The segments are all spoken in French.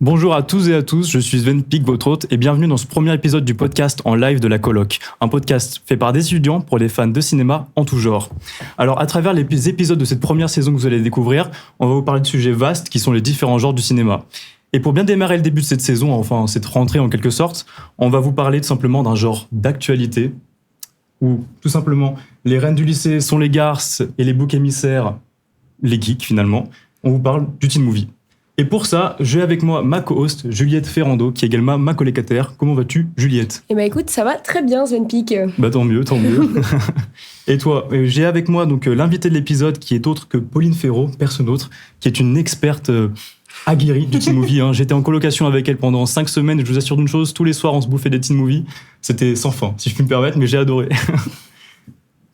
Bonjour à tous et à tous, je suis Sven Pic, votre hôte, et bienvenue dans ce premier épisode du podcast en live de la Coloc, un podcast fait par des étudiants pour les fans de cinéma en tout genre. Alors, à travers les épisodes de cette première saison que vous allez découvrir, on va vous parler de sujets vastes qui sont les différents genres du cinéma. Et pour bien démarrer le début de cette saison, enfin cette rentrée en quelque sorte, on va vous parler tout simplement d'un genre d'actualité, où tout simplement les reines du lycée sont les garces et les boucs émissaires, les geeks finalement. On vous parle du teen movie. Et pour ça, j'ai avec moi ma co-host Juliette Ferrando, qui est également ma colocataire. Comment vas-tu, Juliette ? Eh ben écoute, ça va très bien, Sven Pic. Bah tant mieux, tant mieux. Et toi, j'ai avec moi donc l'invité de l'épisode, qui est autre que Pauline Ferraud, personne autre, qui est une experte aguerrie du teen movie. J'étais en colocation avec elle pendant 5 semaines, et je vous assure d'une chose, tous les soirs on se bouffait des teen movies. C'était sans fin, si je puis me permettre, mais j'ai adoré.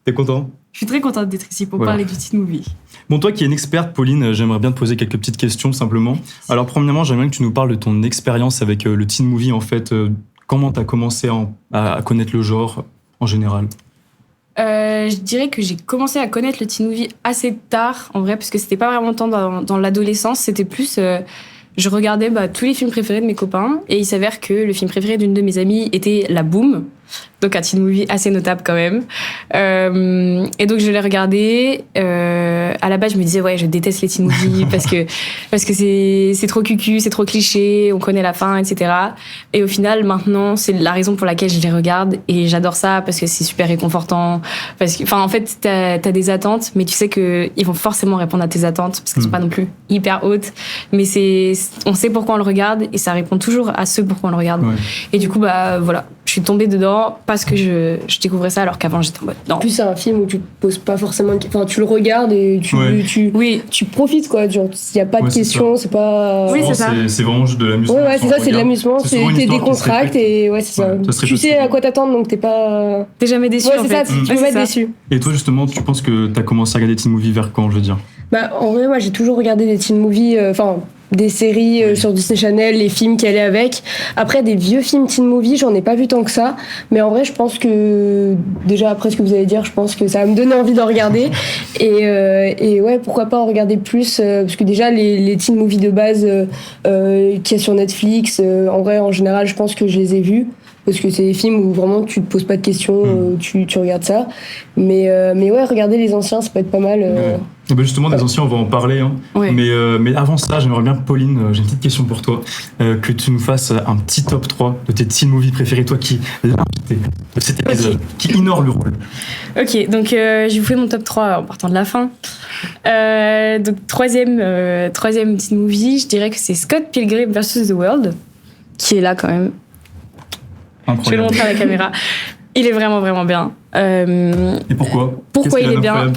T'es content ? Je suis très contente d'être ici pour parler du teen movie. Bon, toi qui es une experte, Pauline, j'aimerais bien te poser quelques petites questions simplement. Alors, premièrement, j'aimerais que tu nous parles de ton expérience avec le teen movie, en fait. Comment tu as commencé à connaître le genre en général ? Je dirais que j'ai commencé à connaître le teen movie assez tard, en vrai, parce que c'était pas vraiment tant dans l'adolescence, c'était plus... je regardais tous les films préférés de mes copains, et il s'avère que le film préféré d'une de mes amies était La Boom, donc un teen movie assez notable quand même. Et donc je l'ai regardé. À la base, je me disais je déteste les teen movies parce que c'est trop cucu, c'est trop cliché, on connaît la fin, etc. Et au final, maintenant, c'est la raison pour laquelle je les regarde et j'adore ça parce que c'est super réconfortant. Parce que, en fait, t'as des attentes, mais tu sais que ils vont forcément répondre à tes attentes parce qu'elles sont pas non plus hyper hautes. Mais on sait pourquoi on le regarde et ça répond toujours à ce pourquoi on le regarde. Ouais. Et du coup, voilà, je suis tombée dedans parce que je découvrais ça alors qu'avant j'étais en mode non. En plus, c'est un film où tu te poses pas forcément. Enfin, tu le regardes et tu profites quoi. Genre, il y a pas de questions, c'est pas. Oui, c'est ça. C'est vraiment juste de l'amusement. Ouais, c'est ça, c'est de l'amusement. T'es décontracté et c'est ça. Tu sais à quoi t'attendre donc t'es pas. T'es jamais déçu. Ouais, c'est ça, tu peux pas être déçu. Et toi, justement, tu penses que t'as commencé à regarder teen movie vers quand, je veux dire ? En vrai, moi, j'ai toujours regardé des teen movies. Des séries sur Disney Channel, les films qui allaient avec. Après, des vieux films teen movie, j'en ai pas vu tant que ça. Mais en vrai, je pense que, déjà après ce que vous allez dire, je pense que ça va me donner envie d'en regarder. Et ouais, pourquoi pas en regarder plus parce que déjà, les teen movies de base qu'il y a sur Netflix, en vrai, en général, je pense que je les ai vus. Parce que c'est des films où vraiment tu te poses pas de questions, tu regardes ça. Mais ouais, regarder les anciens, ça peut être pas mal. Justement, des anciens, on va en parler. Ouais. Mais avant ça, j'aimerais bien, Pauline, j'ai une petite question pour toi. Que tu nous fasses un petit top 3 de tes teen movies préférés, toi qui es l'invité de cet épisode, qui honore le rôle. Ok, donc je vous fais mon top 3 en partant de la fin. Donc troisième teen movie, je dirais que c'est Scott Pilgrim vs. The World, qui est là quand même. Incroyable. Je vais le montrer à la caméra. Il est vraiment, vraiment bien. Et pourquoi ? Pourquoi il est bien ?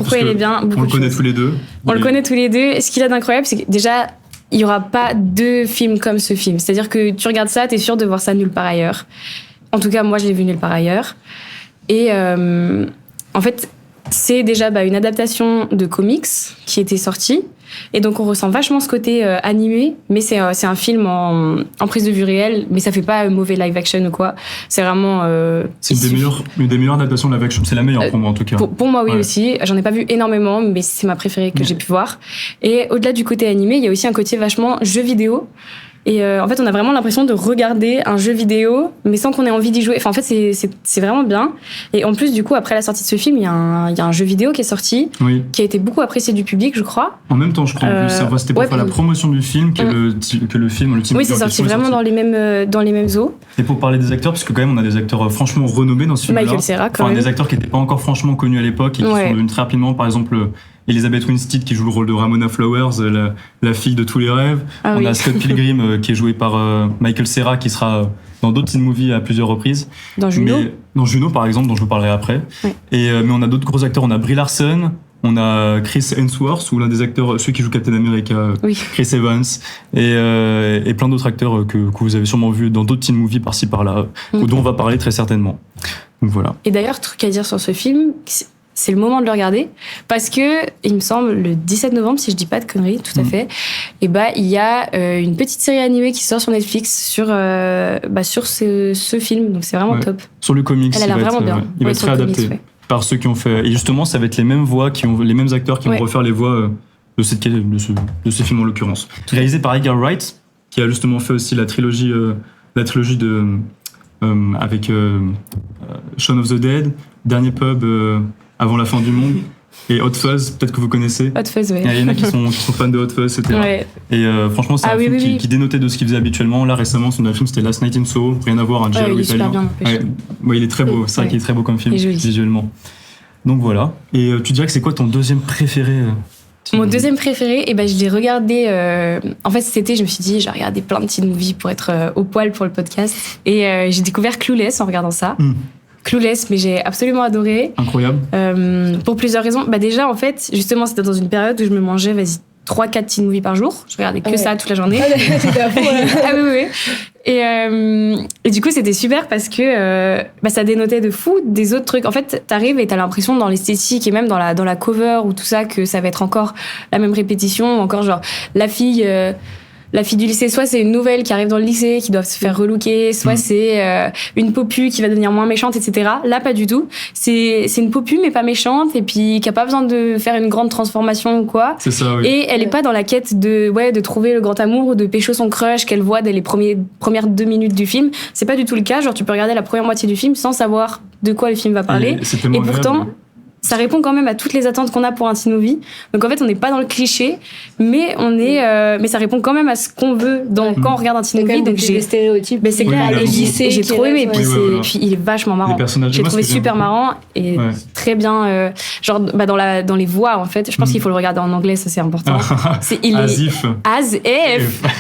On le connaît tous les deux. On le connaît tous les deux. Ce qu'il a d'incroyable, c'est que déjà, il n'y aura pas 2 films comme ce film. C'est-à-dire que tu regardes ça, t'es sûr de voir ça nulle part ailleurs. En tout cas, moi, je l'ai vu nulle part ailleurs. Et en fait, c'est déjà une adaptation de comics qui était sortie. Et donc, on ressent vachement ce côté animé, mais c'est un film en prise de vue réelle, mais ça fait pas un mauvais live action ou quoi. C'est vraiment... c'est une des meilleures adaptations de live action. C'est la meilleure pour moi, en tout cas. Pour moi, oui, aussi. J'en ai pas vu énormément, mais c'est ma préférée que j'ai pu voir. Et au-delà du côté animé, il y a aussi un côté vachement jeu vidéo. Et en fait, on a vraiment l'impression de regarder un jeu vidéo, mais sans qu'on ait envie d'y jouer. Enfin, en fait, c'est vraiment bien. Et en plus, du coup, après la sortie de ce film, il y a un jeu vidéo qui est sorti, qui a été beaucoup apprécié du public, je crois. En même temps, je crois. C'était pour faire la promotion du film que le film. Oui, c'est sorti vraiment dans les mêmes eaux. Et pour parler des acteurs, parce que quand même, on a des acteurs franchement renommés dans ce film-là. Michael Cera, quand même. Des acteurs qui n'étaient pas encore franchement connus à l'époque et qui sont devenus très rapidement, par exemple. Elizabeth Winstead qui joue le rôle de Ramona Flowers, la fille de tous les rêves. On a Scott Pilgrim qui est joué par Michael Cera qui sera dans d'autres teen movies à plusieurs reprises. Dans Juno. Dans Juno par exemple, dont je vous parlerai après. Ouais. Mais on a d'autres gros acteurs. On a Brie Larson, on a Chris Hemsworth ou l'un des acteurs, celui qui joue Captain America, Chris Evans, et plein d'autres acteurs que vous avez sûrement vus dans d'autres teen movies par-ci par-là, dont on va parler très certainement. Donc voilà. Et d'ailleurs, truc à dire sur ce film, c'est le moment de le regarder parce que il me semble le 17 novembre, si je dis pas de conneries, tout à fait, et il y a une petite série animée qui sort sur Netflix sur ce film, donc c'est vraiment top. Sur le comics, elle a l'air vraiment bien. Il va être réadapté par ceux qui ont fait, et justement ça va être les mêmes voix, les mêmes acteurs qui vont refaire les voix de ce film en l'occurrence. Réalisé par Edgar Wright, qui a justement fait aussi la trilogie de avec Shaun of the Dead, Dernier Pub avant la fin du monde, et Hot Fuzz, peut-être que vous connaissez. Hot Fuzz, ouais. Il y en a qui sont fans de Hot Fuzz, etc. Ouais. Et franchement, c'est un film oui. qui dénotait de ce qu'il faisait habituellement. Là, récemment, son dernier film, c'était Last Night in Soho. Rien à voir, un giallo il est super italien. bien, Ouais, il est très beau. C'est vrai qu'il est très beau comme film, visuellement. Donc voilà. Et tu dirais que c'est quoi ton deuxième préféré Mon deuxième préféré, je l'ai regardé. En fait, cet été, je me suis dit, j'ai regardé plein de teen movies pour être au poil pour le podcast. Et j'ai découvert Clueless en regardant ça. Clueless, mais j'ai absolument adoré. Incroyable. Pour plusieurs raisons. Déjà, en fait, justement, c'était dans une période où je me mangeais, 3-4 teen movies par jour. Je regardais que ça toute la journée. C'était à fond, Ah oui. Et du coup, c'était super parce que ça dénotait de fou des autres trucs. En fait, t'arrives et t'as l'impression dans l'esthétique et même dans la cover ou tout ça que ça va être encore la même répétition, encore genre la fille du lycée, soit c'est une nouvelle qui arrive dans le lycée, qui doit se faire relooker, soit c'est une popu qui va devenir moins méchante, etc. Là, pas du tout. C'est une popu, mais pas méchante, et puis qui a pas besoin de faire une grande transformation ou quoi. C'est ça, oui. Et elle est pas dans la quête de trouver le grand amour ou de pécho son crush qu'elle voit dès les premières 2 minutes du film. C'est pas du tout le cas. Genre, tu peux regarder la première moitié du film sans savoir de quoi le film va parler. Et pourtant, ça répond quand même à toutes les attentes qu'on a pour un teen movie. Donc en fait, on n'est pas dans le cliché, mais mais ça répond quand même à ce qu'on veut quand on regarde un teen movie. Donc j'ai des stéréotypes. C'est clair, j'ai trop aimé. Puis il est vachement marrant. J'ai trouvé super marrant et très bien. Dans les voix, en fait, je pense qu'il faut le regarder en anglais, ça c'est important. As if.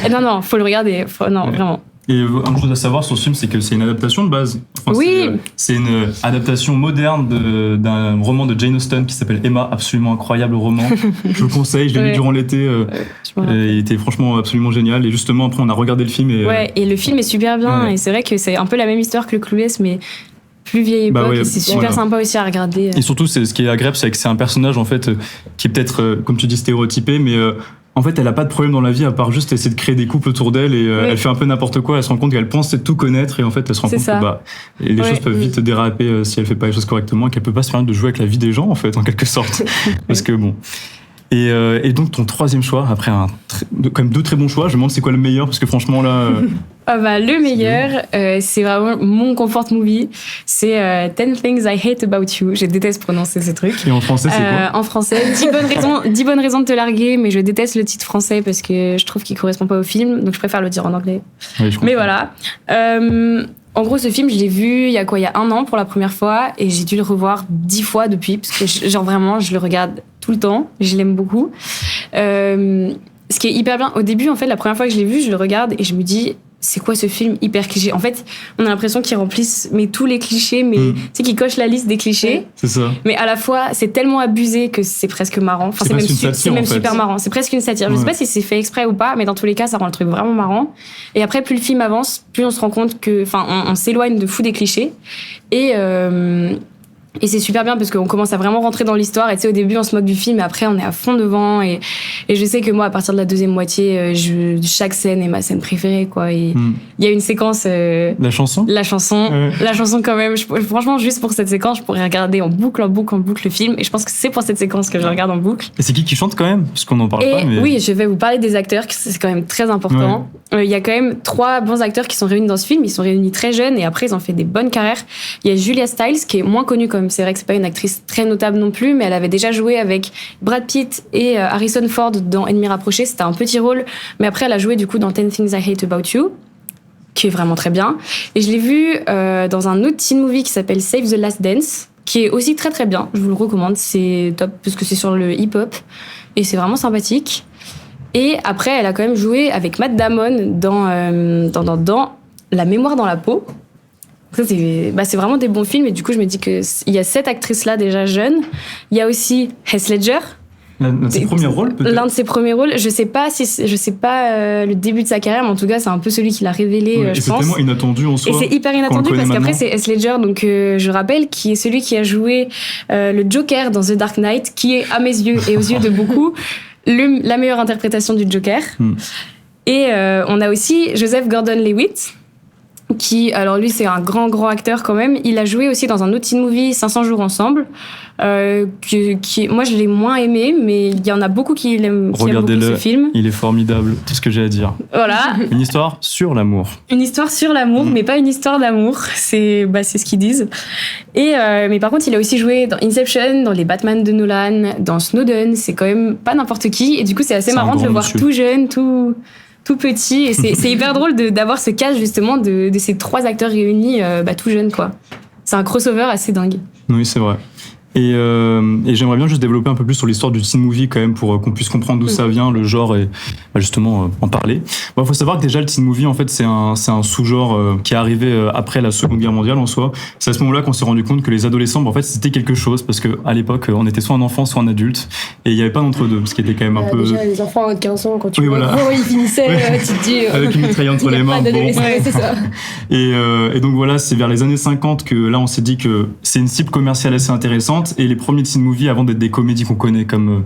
Non, faut le regarder. Vraiment. Et une chose à savoir sur ce film, c'est que c'est une adaptation de base. C'est une adaptation moderne d'un roman de Jane Austen qui s'appelle Emma, absolument incroyable roman. Je vous le conseille, je l'ai lu durant l'été. Il était franchement absolument génial. Et justement, après, on a regardé le film. Et le film est super bien. Et c'est vrai que c'est un peu la même histoire que le Clueless, mais plus vieille époque. Et c'est super sympa aussi à regarder. Et surtout, ce qui est agréable, c'est que c'est un personnage, en fait, qui est peut-être, comme tu dis, stéréotypé, mais en fait, elle a pas de problème dans la vie à part juste essayer de créer des couples autour d'elle et elle fait un peu n'importe quoi. Elle se rend compte qu'elle pense tout connaître et en fait, elle se rend compte que les choses peuvent vite déraper si elle fait pas les choses correctement et qu'elle peut pas se permettre de jouer avec la vie des gens en fait, en quelque sorte. Parce que bon. Et donc ton troisième choix, après quand même 2 très bons choix, je me demande c'est quoi le meilleur parce que franchement là. Le meilleur, c'est vraiment mon comfort movie. C'est 10 Things I Hate About You. Je déteste prononcer ces trucs. Et en français, c'est quoi ? En français, 10 bonnes raisons de te larguer, mais je déteste le titre français parce que je trouve qu'il correspond pas au film, donc je préfère le dire en anglais. Oui, je comprends. Mais voilà. En gros, ce film, je l'ai vu il y a 1 an pour la première fois et j'ai dû le revoir 10 fois depuis parce que vraiment, je le regarde tout le temps. Je l'aime beaucoup. Ce qui est hyper bien, au début, en fait, la première fois que je l'ai vu, je le regarde et je me dis, c'est quoi ce film hyper cliché ? En fait, on a l'impression qu'ils remplissent tous les clichés, mais tu sais, qu'ils cochent la liste des clichés. C'est ça. Mais à la fois, c'est tellement abusé que c'est presque marrant. Enfin, c'est même super marrant. C'est presque une satire. Je sais pas si c'est fait exprès ou pas, mais dans tous les cas, ça rend le truc vraiment marrant. Et après, plus le film avance, plus on se rend compte que, on s'éloigne de fou des clichés. Et c'est super bien parce qu'on commence à vraiment rentrer dans l'histoire. Et tu sais, au début, on se moque du film, et après, on est à fond devant. Et je sais que moi, à partir de la deuxième moitié, chaque scène est ma scène préférée, quoi. Et il y a une séquence. La chanson ? La chanson, quand même. Franchement, juste pour cette séquence, je pourrais regarder en boucle le film. Et je pense que c'est pour cette séquence que je regarde en boucle. Et c'est qui chante quand même ? Parce qu'on n'en parle pas. Mais... Oui, je vais vous parler des acteurs, c'est quand même très important. Il y a quand même 3 bons acteurs qui sont réunis dans ce film. Ils sont réunis très jeunes et après, ils ont fait des bonnes carrières. Il y a Julia Stiles, qui est moins connue quand même. C'est vrai que c'est pas une actrice très notable non plus, mais elle avait déjà joué avec Brad Pitt et Harrison Ford dans Ennemi rapproché. C'était un petit rôle, mais après elle a joué du coup dans 10 Things I Hate About You, qui est vraiment très bien. Et je l'ai vue dans un autre teen movie qui s'appelle Save the Last Dance, qui est aussi très très bien. Je vous le recommande, c'est top parce que c'est sur le hip-hop et c'est vraiment sympathique. Et après, elle a quand même joué avec Matt Damon dans La mémoire dans la peau. Ça, c'est vraiment des bons films et du coup je me dis qu'il y a cette actrice-là déjà jeune. Il y a aussi Heath Ledger. L'un de ses premiers rôles peut-être ? L'un de ses premiers rôles. Je sais pas le début de sa carrière, mais en tout cas c'est un peu celui qui l'a révélé, je pense. C'est tellement inattendu en soi. Et c'est hyper inattendu parce qu'après c'est Heath Ledger, donc je rappelle, qui est celui qui a joué le Joker dans The Dark Knight, qui est à mes yeux et aux yeux de beaucoup la meilleure interprétation du Joker. Et on a aussi Joseph Gordon-Levitt, qui, alors lui, c'est un grand acteur quand même. Il a joué aussi dans un autre teen movie, 500 jours ensemble. Moi, je l'ai moins aimé, mais il y en a beaucoup qui aiment beaucoup ce film. Il est formidable, tout ce que j'ai à dire. Voilà. Une histoire sur l'amour. Une histoire sur l'amour, mais pas une histoire d'amour. C'est ce qu'ils disent. Mais par contre, il a aussi joué dans Inception, dans les Batman de Nolan, dans Snowden. C'est quand même pas n'importe qui. Et du coup, c'est assez marrant de le voir tout jeune, tout petit, et c'est hyper drôle d'avoir ce cast justement de ces 3 acteurs réunis tout jeunes, quoi. C'est un crossover assez dingue. Oui, c'est vrai. Et j'aimerais bien juste développer un peu plus sur l'histoire du teen movie quand même pour qu'on puisse comprendre d'où ça vient, le genre, et justement en parler. Bon, faut savoir que déjà le teen movie en fait c'est un sous-genre qui est arrivé après la Seconde Guerre mondiale en soi. C'est à ce moment-là qu'on s'est rendu compte que les adolescents, en fait c'était quelque chose parce que à l'époque on était soit un enfant soit un adulte et il n'y avait pas d'entre-deux, ce qui était quand même un peu. Déjà les enfants de 15 ans quand tu vois comment ils finissaient, tu te dis. Avec une mitraille entre les mains. C'est ça. Et donc voilà, c'est vers les années 50 que là on s'est dit que c'est une cible commerciale assez intéressante. Et les premiers teen movies, avant d'être des comédies qu'on connaît comme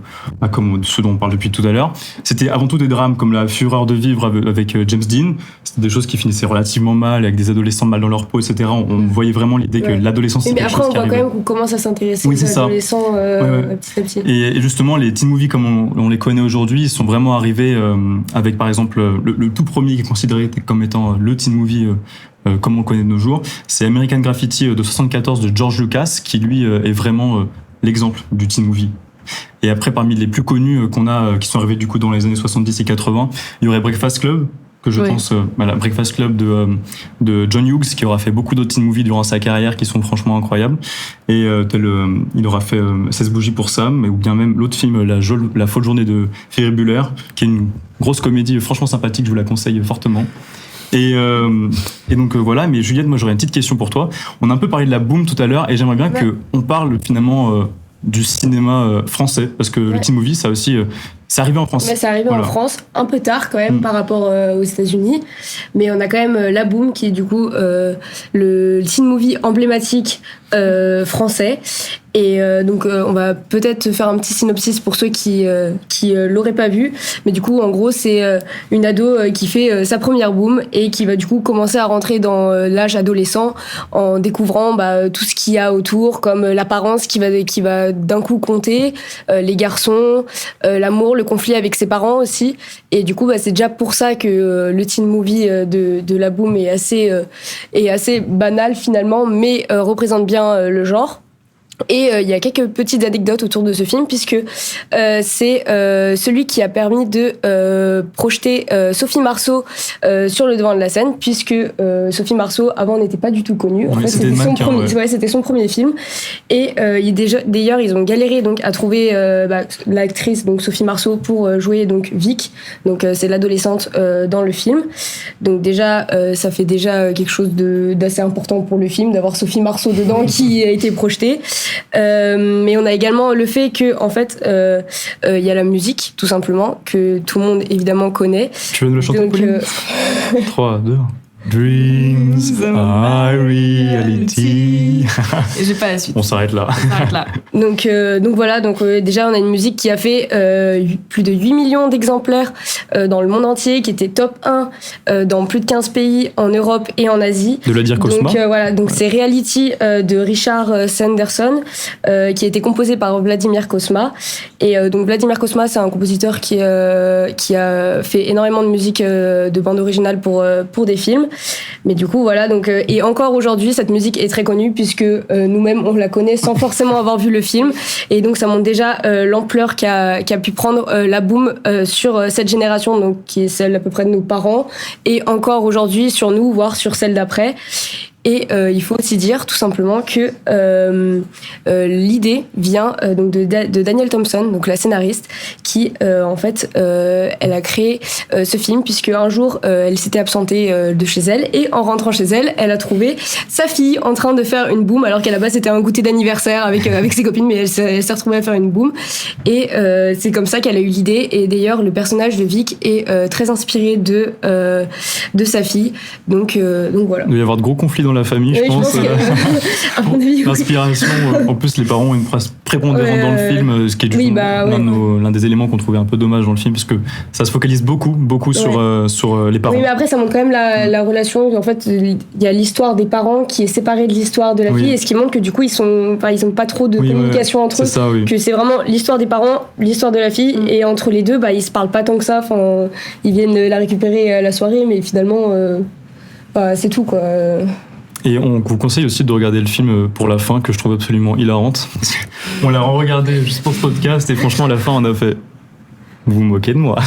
ceux dont on parle depuis tout à l'heure, c'était avant tout des drames comme La Fureur de vivre avec James Dean. C'était des choses qui finissaient relativement mal, avec des adolescents mal dans leur peau, etc. On voyait vraiment l'idée que l'adolescence c'est quelque chose qui arrivait. Mais après, on voit quand même qu'on commence à s'intéresser aux adolescents petit à petit. Et justement, les teen movies comme on les connaît aujourd'hui, ils sont vraiment arrivés avec, par exemple, le tout premier qui est considéré comme étant le teen movie comme on le connaît de nos jours, c'est American Graffiti de 74 de George Lucas, qui lui est vraiment l'exemple du teen movie. Et après, parmi les plus connus qu'on a, qui sont arrivés du coup dans les années 70 et 80, il y aurait Breakfast Club, que je pense, Breakfast Club de John Hughes, qui aura fait beaucoup d'autres teen movies durant sa carrière qui sont franchement incroyables. Et il aura fait 16 bougies pour Sam, ou bien même l'autre film, La folle journée de Ferris Bueller, qui est une grosse comédie franchement sympathique, je vous la conseille fortement. Et donc voilà, mais Juliette, moi j'aurais une petite question pour toi. On a un peu parlé de la boom tout à l'heure et j'aimerais bien qu'on parle finalement du cinéma français, parce que le teen movie, ça aussi, c'est arrivé en France. Mais c'est arrivé en France, un peu tard quand même par rapport aux États-Unis, mais on a quand même la boom qui est du coup le teen movie emblématique français. Et donc on va peut-être faire un petit synopsis pour ceux qui l'auraient pas vu, mais du coup en gros c'est une ado qui fait sa première boom et qui va du coup commencer à rentrer dans l'âge adolescent en découvrant tout ce qu'il y a autour, comme l'apparence qui va d'un coup compter, les garçons, l'amour, le conflit avec ses parents aussi. Et du coup c'est déjà pour ça que le teen movie de la boom est assez banal finalement, mais représente bien le genre. Et il y a quelques petites anecdotes autour de ce film, puisque c'est celui qui a permis de projeter Sophie Marceau sur le devant de la scène, puisque Sophie Marceau avant n'était pas du tout connue. En fait, c'était son premier film. Et d'ailleurs ils ont galéré donc à trouver l'actrice donc Sophie Marceau pour jouer donc Vic. Donc c'est l'adolescente dans le film. Donc déjà ça fait déjà quelque chose d'assez important pour le film d'avoir Sophie Marceau dedans qui a été projetée. Mais on a également le fait que en fait il y a la musique tout simplement que tout le monde évidemment connaît. Tu veux nous le chanter, Pauline 3, 2, 1. Dreams are reality. Et j'ai pas la suite. On s'arrête là. Donc voilà, déjà on a une musique qui a fait plus de 8 millions d'exemplaires dans le monde entier, qui était top 1 dans plus de 15 pays en Europe et en Asie. De la dire Cosma. Donc c'est Reality de Richard Sanderson qui a été composé par Vladimir Cosma. Et donc Vladimir Cosma, c'est un compositeur qui a fait énormément de musique de bande originale pour des films. Mais du coup voilà, donc et encore aujourd'hui cette musique est très connue puisque nous-mêmes on la connaît sans forcément avoir vu le film, et donc ça montre déjà l'ampleur qu'a pu prendre la boom sur cette génération, donc qui est celle à peu près de nos parents, et encore aujourd'hui sur nous, voire sur celle d'après. Et il faut aussi dire tout simplement que l'idée vient donc de Danielle Thompson, donc la scénariste, qui en fait elle a créé ce film puisque un jour elle s'était absentée de chez elle, et en rentrant chez elle, elle a trouvé sa fille en train de faire une boom, alors qu'à la base c'était un goûter d'anniversaire avec ses copines, mais elle s'est retrouvée à faire une boom, et c'est comme ça qu'elle a eu l'idée. Et d'ailleurs le personnage de Vic est très inspiré de sa fille, donc voilà. Il doit y avoir de gros conflits dans la famille, je pense. À mon avis, oui. L'inspiration, en plus les parents ont une place prépondérante dans le film, ce qui est du coup l'un des éléments qu'on trouvait un peu dommage dans le film, parce que ça se focalise beaucoup sur les parents. Oui, mais après ça montre quand même la relation. En fait, il y a l'histoire des parents qui est séparée de l'histoire de la fille, et ce qui montre que du coup ils ont pas trop de communication entre eux. Ça, que c'est vraiment l'histoire des parents, l'histoire de la fille, et entre les deux, ils se parlent pas tant que ça. Enfin, ils viennent la récupérer à la soirée, mais finalement, c'est tout quoi. Et on vous conseille aussi de regarder le film pour la fin, que je trouve absolument hilarante. On l'a regardé juste pour ce podcast, et franchement, à la fin, on a fait « Vous vous moquez de moi ?»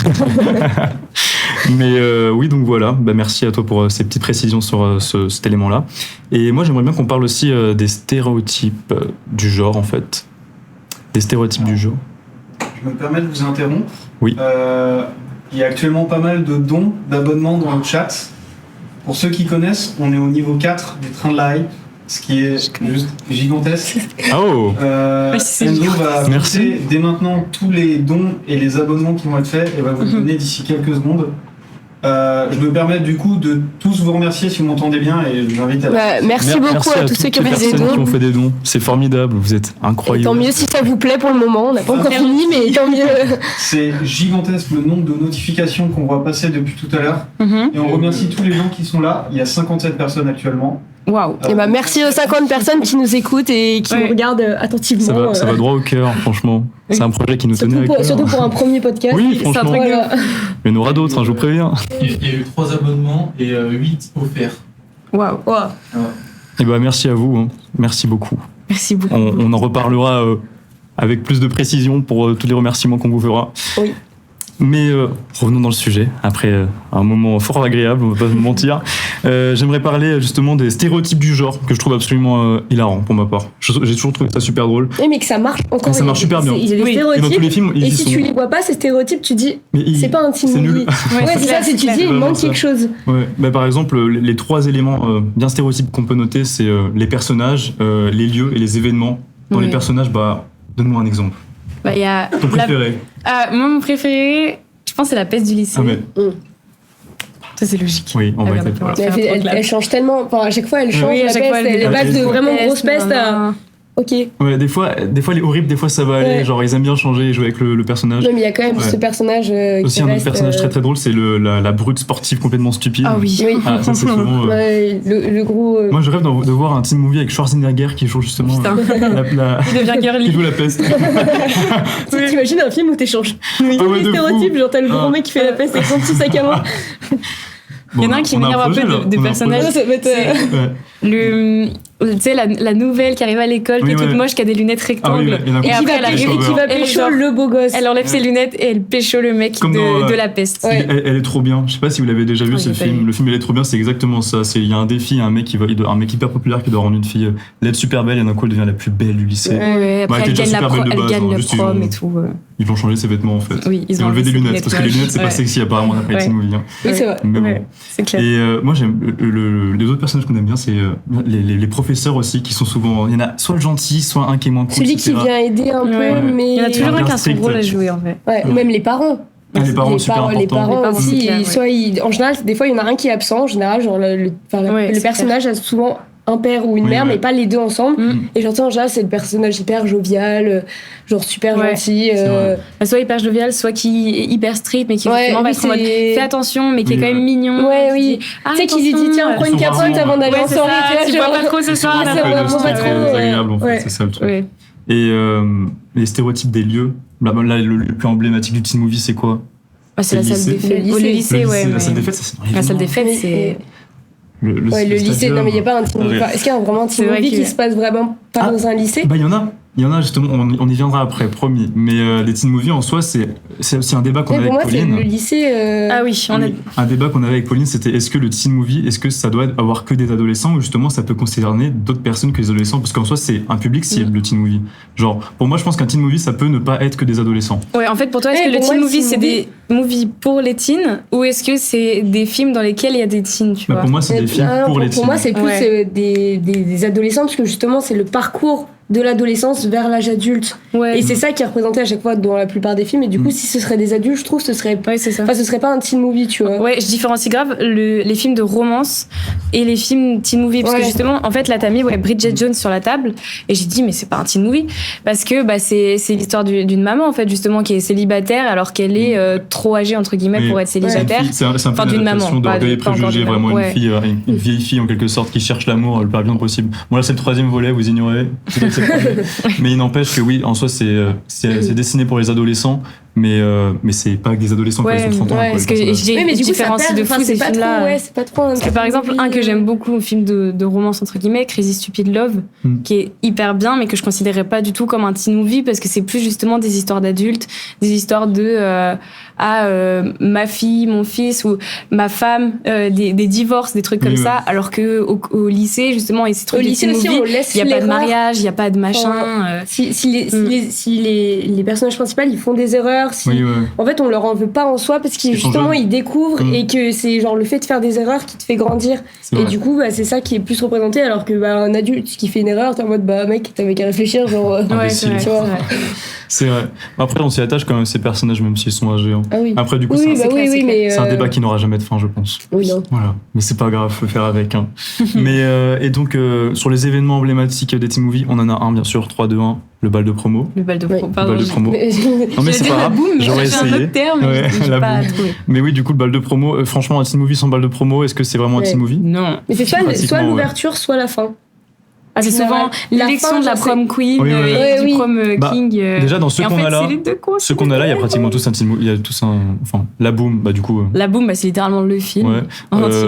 Mais oui, donc voilà, merci à toi pour ces petites précisions sur cet élément-là. Et moi, j'aimerais bien qu'on parle aussi des stéréotypes du genre, en fait. Des stéréotypes du genre. Je me permets de vous interrompre. Oui. Il y a actuellement pas mal de dons, d'abonnements dans le chat. Pour ceux qui connaissent, on est au niveau 4 des trains de la hype, ce qui est juste gigantesque. Oh Enzo va afficher dès maintenant tous les dons et les abonnements qui vont être faits et va vous les donner d'ici quelques secondes. Je me permets du coup de tous vous remercier si vous m'entendez bien, et je vous invite à merci beaucoup à tous ceux qui ont fait des dons. C'est formidable, vous êtes incroyables. Et tant mieux si ça vous plaît pour le moment, on n'a pas encore fini, mais tant mieux. C'est gigantesque le nombre de notifications qu'on voit passer depuis tout à l'heure. Et on remercie tous les gens qui sont là. Il y a 57 personnes actuellement. Waouh. Et merci aux 50 personnes qui nous écoutent et qui nous regardent attentivement. Ça va droit au cœur, franchement. C'est un projet qui nous tenait à cœur. Surtout pour un premier podcast. Oui, franchement. Il y en aura d'autres, je vous préviens. Il y a eu 3 abonnements et 8 offerts. Waouh. Et merci à vous. Merci beaucoup. Merci beaucoup. On en reparlera avec plus de précision pour tous les remerciements qu'on vous fera. Oui. Mais revenons dans le sujet, après un moment fort agréable, on va pas se mentir. J'aimerais parler justement des stéréotypes du genre, que je trouve absolument hilarant pour ma part. J'ai toujours trouvé ça super drôle. Oui, mais que ça marche encore. Ça marche super bien. Il y a des stéréotypes, et dans tous les films, et si tu les vois pas, ces stéréotypes, tu dis, c'est pas un teen c'est movie. nul. C'est ça, tu dis, il manque quelque chose. Ouais. Par exemple, les 3 éléments bien stéréotypes qu'on peut noter, c'est les personnages, les lieux et les événements. Dans les personnages, donne-moi un exemple. Il y a ton préféré. Moi, mon préféré, je pense, c'est la peste du lycée. Ça, c'est logique. Oui, on va être elle change tellement. Enfin, à chaque fois, elle change. Oui, la peste, elle passe de vraiment grosse peste à. Ok. Ouais, des fois elle est horrible, des fois ça va aller. Genre, ils aiment bien changer et jouer avec le personnage. Non, mais il y a quand même ce personnage. Aussi, un autre personnage très très drôle, c'est la brute sportive complètement stupide. Ah oui. Ça, c'est souvent. Le gros. Moi, je rêve de voir un teen movie avec Schwarzenegger qui joue justement. Il devient girly. Qui joue la peste. T'imagines un film où t'échanges tous les stéréotypes, genre t'as le gros mec qui fait la peste avec son petit sac à main. Il y en a un qui m'énerve un peu des personnages. Ça va tu sais, la nouvelle qui arrive à l'école, qui est toute moche, qui a des lunettes rectangles. Et après, elle arrive et qui va pécho le beau gosse. Elle enlève ses lunettes et elle pécho le mec de la peste. Elle est trop bien. Je sais pas si vous l'avez déjà vu, ce film. Le film, elle est trop bien, c'est exactement ça. Il y a un défi, un mec hyper populaire qui doit rendre une fille laide super belle, et d'un coup, elle devient la plus belle du lycée. Après, elle gagne le prom et tout. Ils vont changer ses vêtements en fait. Oui, ils ont enlevé des lunettes parce que les lunettes c'est pas sexy apparemment d'après les teen movies. Oui, c'est vrai. Mais bon. C'est clair. Et moi j'aime les autres personnages qu'on aime bien, c'est les professeurs aussi qui sont souvent. Il y en a soit le gentil, soit un qui est moins cool. Celui qui vient aider un peu, mais. Il y en a toujours un qui a son rôle à jouer en fait. Ouais, ou même les parents. Les parents super importants. Les parents aussi. En général, des fois il y en a un qui est absent. En général, genre le personnage a souvent un père ou une mère, mais pas les deux ensemble. Et j'entends, genre, c'est le personnage hyper jovial, genre super gentil. Soit hyper jovial, soit qui est hyper strict, mais qui justement va être en mode fais attention, mais qui est quand même mignon. Tu sais, qui lui dit tiens, prends une capote avant d'aller en soirée. Tu vois pas trop ce soir. C'est très agréable en fait, c'est ça le truc. Et les stéréotypes des lieux, là, le plus emblématique du teen movie, c'est quoi? C'est la salle des fêtes. Le lycée, ouais. La salle des fêtes, ça c'est dans les La salle des fêtes, c'est. Le lycée, non mais il n'y a pas un teen movie. Est-ce qu'il y a vraiment un teen movie qui se passe vraiment pas dans un lycée? Il y en a justement, on y viendra après, promis. Mais les teen movies en soi, c'est aussi un débat qu'on avait avec Pauline. Pour moi, c'est le lycée. Ah oui, un débat qu'on avait avec Pauline, c'était est-ce que le teen movie, est-ce que ça doit avoir que des adolescents ou justement ça peut concerner d'autres personnes que les adolescents? Parce qu'en soi, c'est un public cible, le teen movie. Genre, pour moi, je pense qu'un teen movie, ça peut ne pas être que des adolescents. Ouais, en fait, pour toi, est-ce que le teen movie, c'est des movies pour les teens ou est-ce que c'est des films dans lesquels il y a des teens, tu vois? Pour moi, c'est des films pour les teens. Pour moi, c'est plus des adolescents parce que justement, c'est le parcours de l'adolescence vers l'âge adulte. Ouais. Et c'est ça qui est représenté à chaque fois dans la plupart des films. Et du coup, si ce serait des adultes, je trouve que ce serait Ouais, c'est ça. enfin, ce serait pas un teen movie, tu vois. Ouais, je différencie grave les films de romance et les films teen movie. Parce que Ouais. justement, en fait, là, t'as mis Bridget Jones sur la table. Et j'ai dit, mais c'est pas un teen movie. Parce que c'est l'histoire d'une maman, en fait, justement, qui est célibataire alors qu'elle est trop âgée, entre guillemets, Oui. pour être célibataire. C'est un peu Enfin, d'une une adaptation maman, pas d'Orgueil et pas encore Préjugés, d'une vraiment maman. une Ouais. fille, une vieille fille en quelque sorte qui cherche l'amour le plus rapidement possible. Bon là c'est le 3e volet, vous ignorez. Mais il n'empêche que oui, en soi c'est dessiné pour les adolescents, mais c'est pas des adolescents Ouais, qui ont 30 ans. ouais, quoi, parce le que personnage. j'ai Oui, mais du coup, ça différencie perd, de fou enfin, ces c'est pas films-là. trop, ouais, c'est pas trop un Parce que par exemple, un que j'aime beaucoup, un film de romance entre guillemets, Crazy Stupid Love, qui est hyper bien, mais que je considérais pas du tout comme un teen movie parce que c'est plus justement des histoires d'adultes, des histoires de ma fille, mon fils ou ma femme, des divorces, des trucs comme Oui, ça, alors que au lycée justement, et ces trucs Au de lycée teen aussi, movie, on laisse il y a pas de l'erreur. mariage, il y a pas de machin. Si les personnages principaux ils font des erreurs, Oui, ouais. en fait on leur en veut pas en soi parce qu'ils Ils sont justement jeunes. ils découvrent et que c'est genre le fait de faire des erreurs qui te fait grandir. C'est Et vrai. du coup c'est ça qui est plus représenté alors que un adulte qui fait une erreur t'es en mode mec t'avais qu'à réfléchir genre Ouais, c'est vrai, tu vois. c'est vrai. C'est vrai. Après on s'y attache quand même ces personnages même s'ils sont âgés. Hein. Ah oui. Après du coup Oui, c'est bah oui, oui, mais c'est un débat qui n'aura jamais de fin je pense. Oui, non. Voilà, mais c'est pas grave, faut faire avec. Hein. Mais et donc sur les événements emblématiques des teen movies, on en a un bien sûr, 3, 2, 1, le bal de promo. Le bal de Ouais. pro, Le pardon. bal de promo. Mais- Non mais c'est pas grave, boum, mais j'aurais j'ai un essayé. autre terme, Ouais, j'ai la pas boum. trouvé. Mais oui, du coup le bal de promo, franchement un teen movie sans bal de promo, est-ce que c'est vraiment un Ouais. teen movie? Non. Mais c'est soit Pratiquement, l'ouverture soit la fin. Ah, c'est souvent La l'élection fin, de la je sais. prom queen Oui, ouais. et Ouais, du oui. prom Bah, king. Déjà dans ceux et en qu'on fait, a là, c'est les deux cons. ceux qu'on a là, il y a pratiquement tous un teen movie, il y a tous un, enfin la boom, bah du coup. La boom, c'est littéralement le film. Ouais. en entier.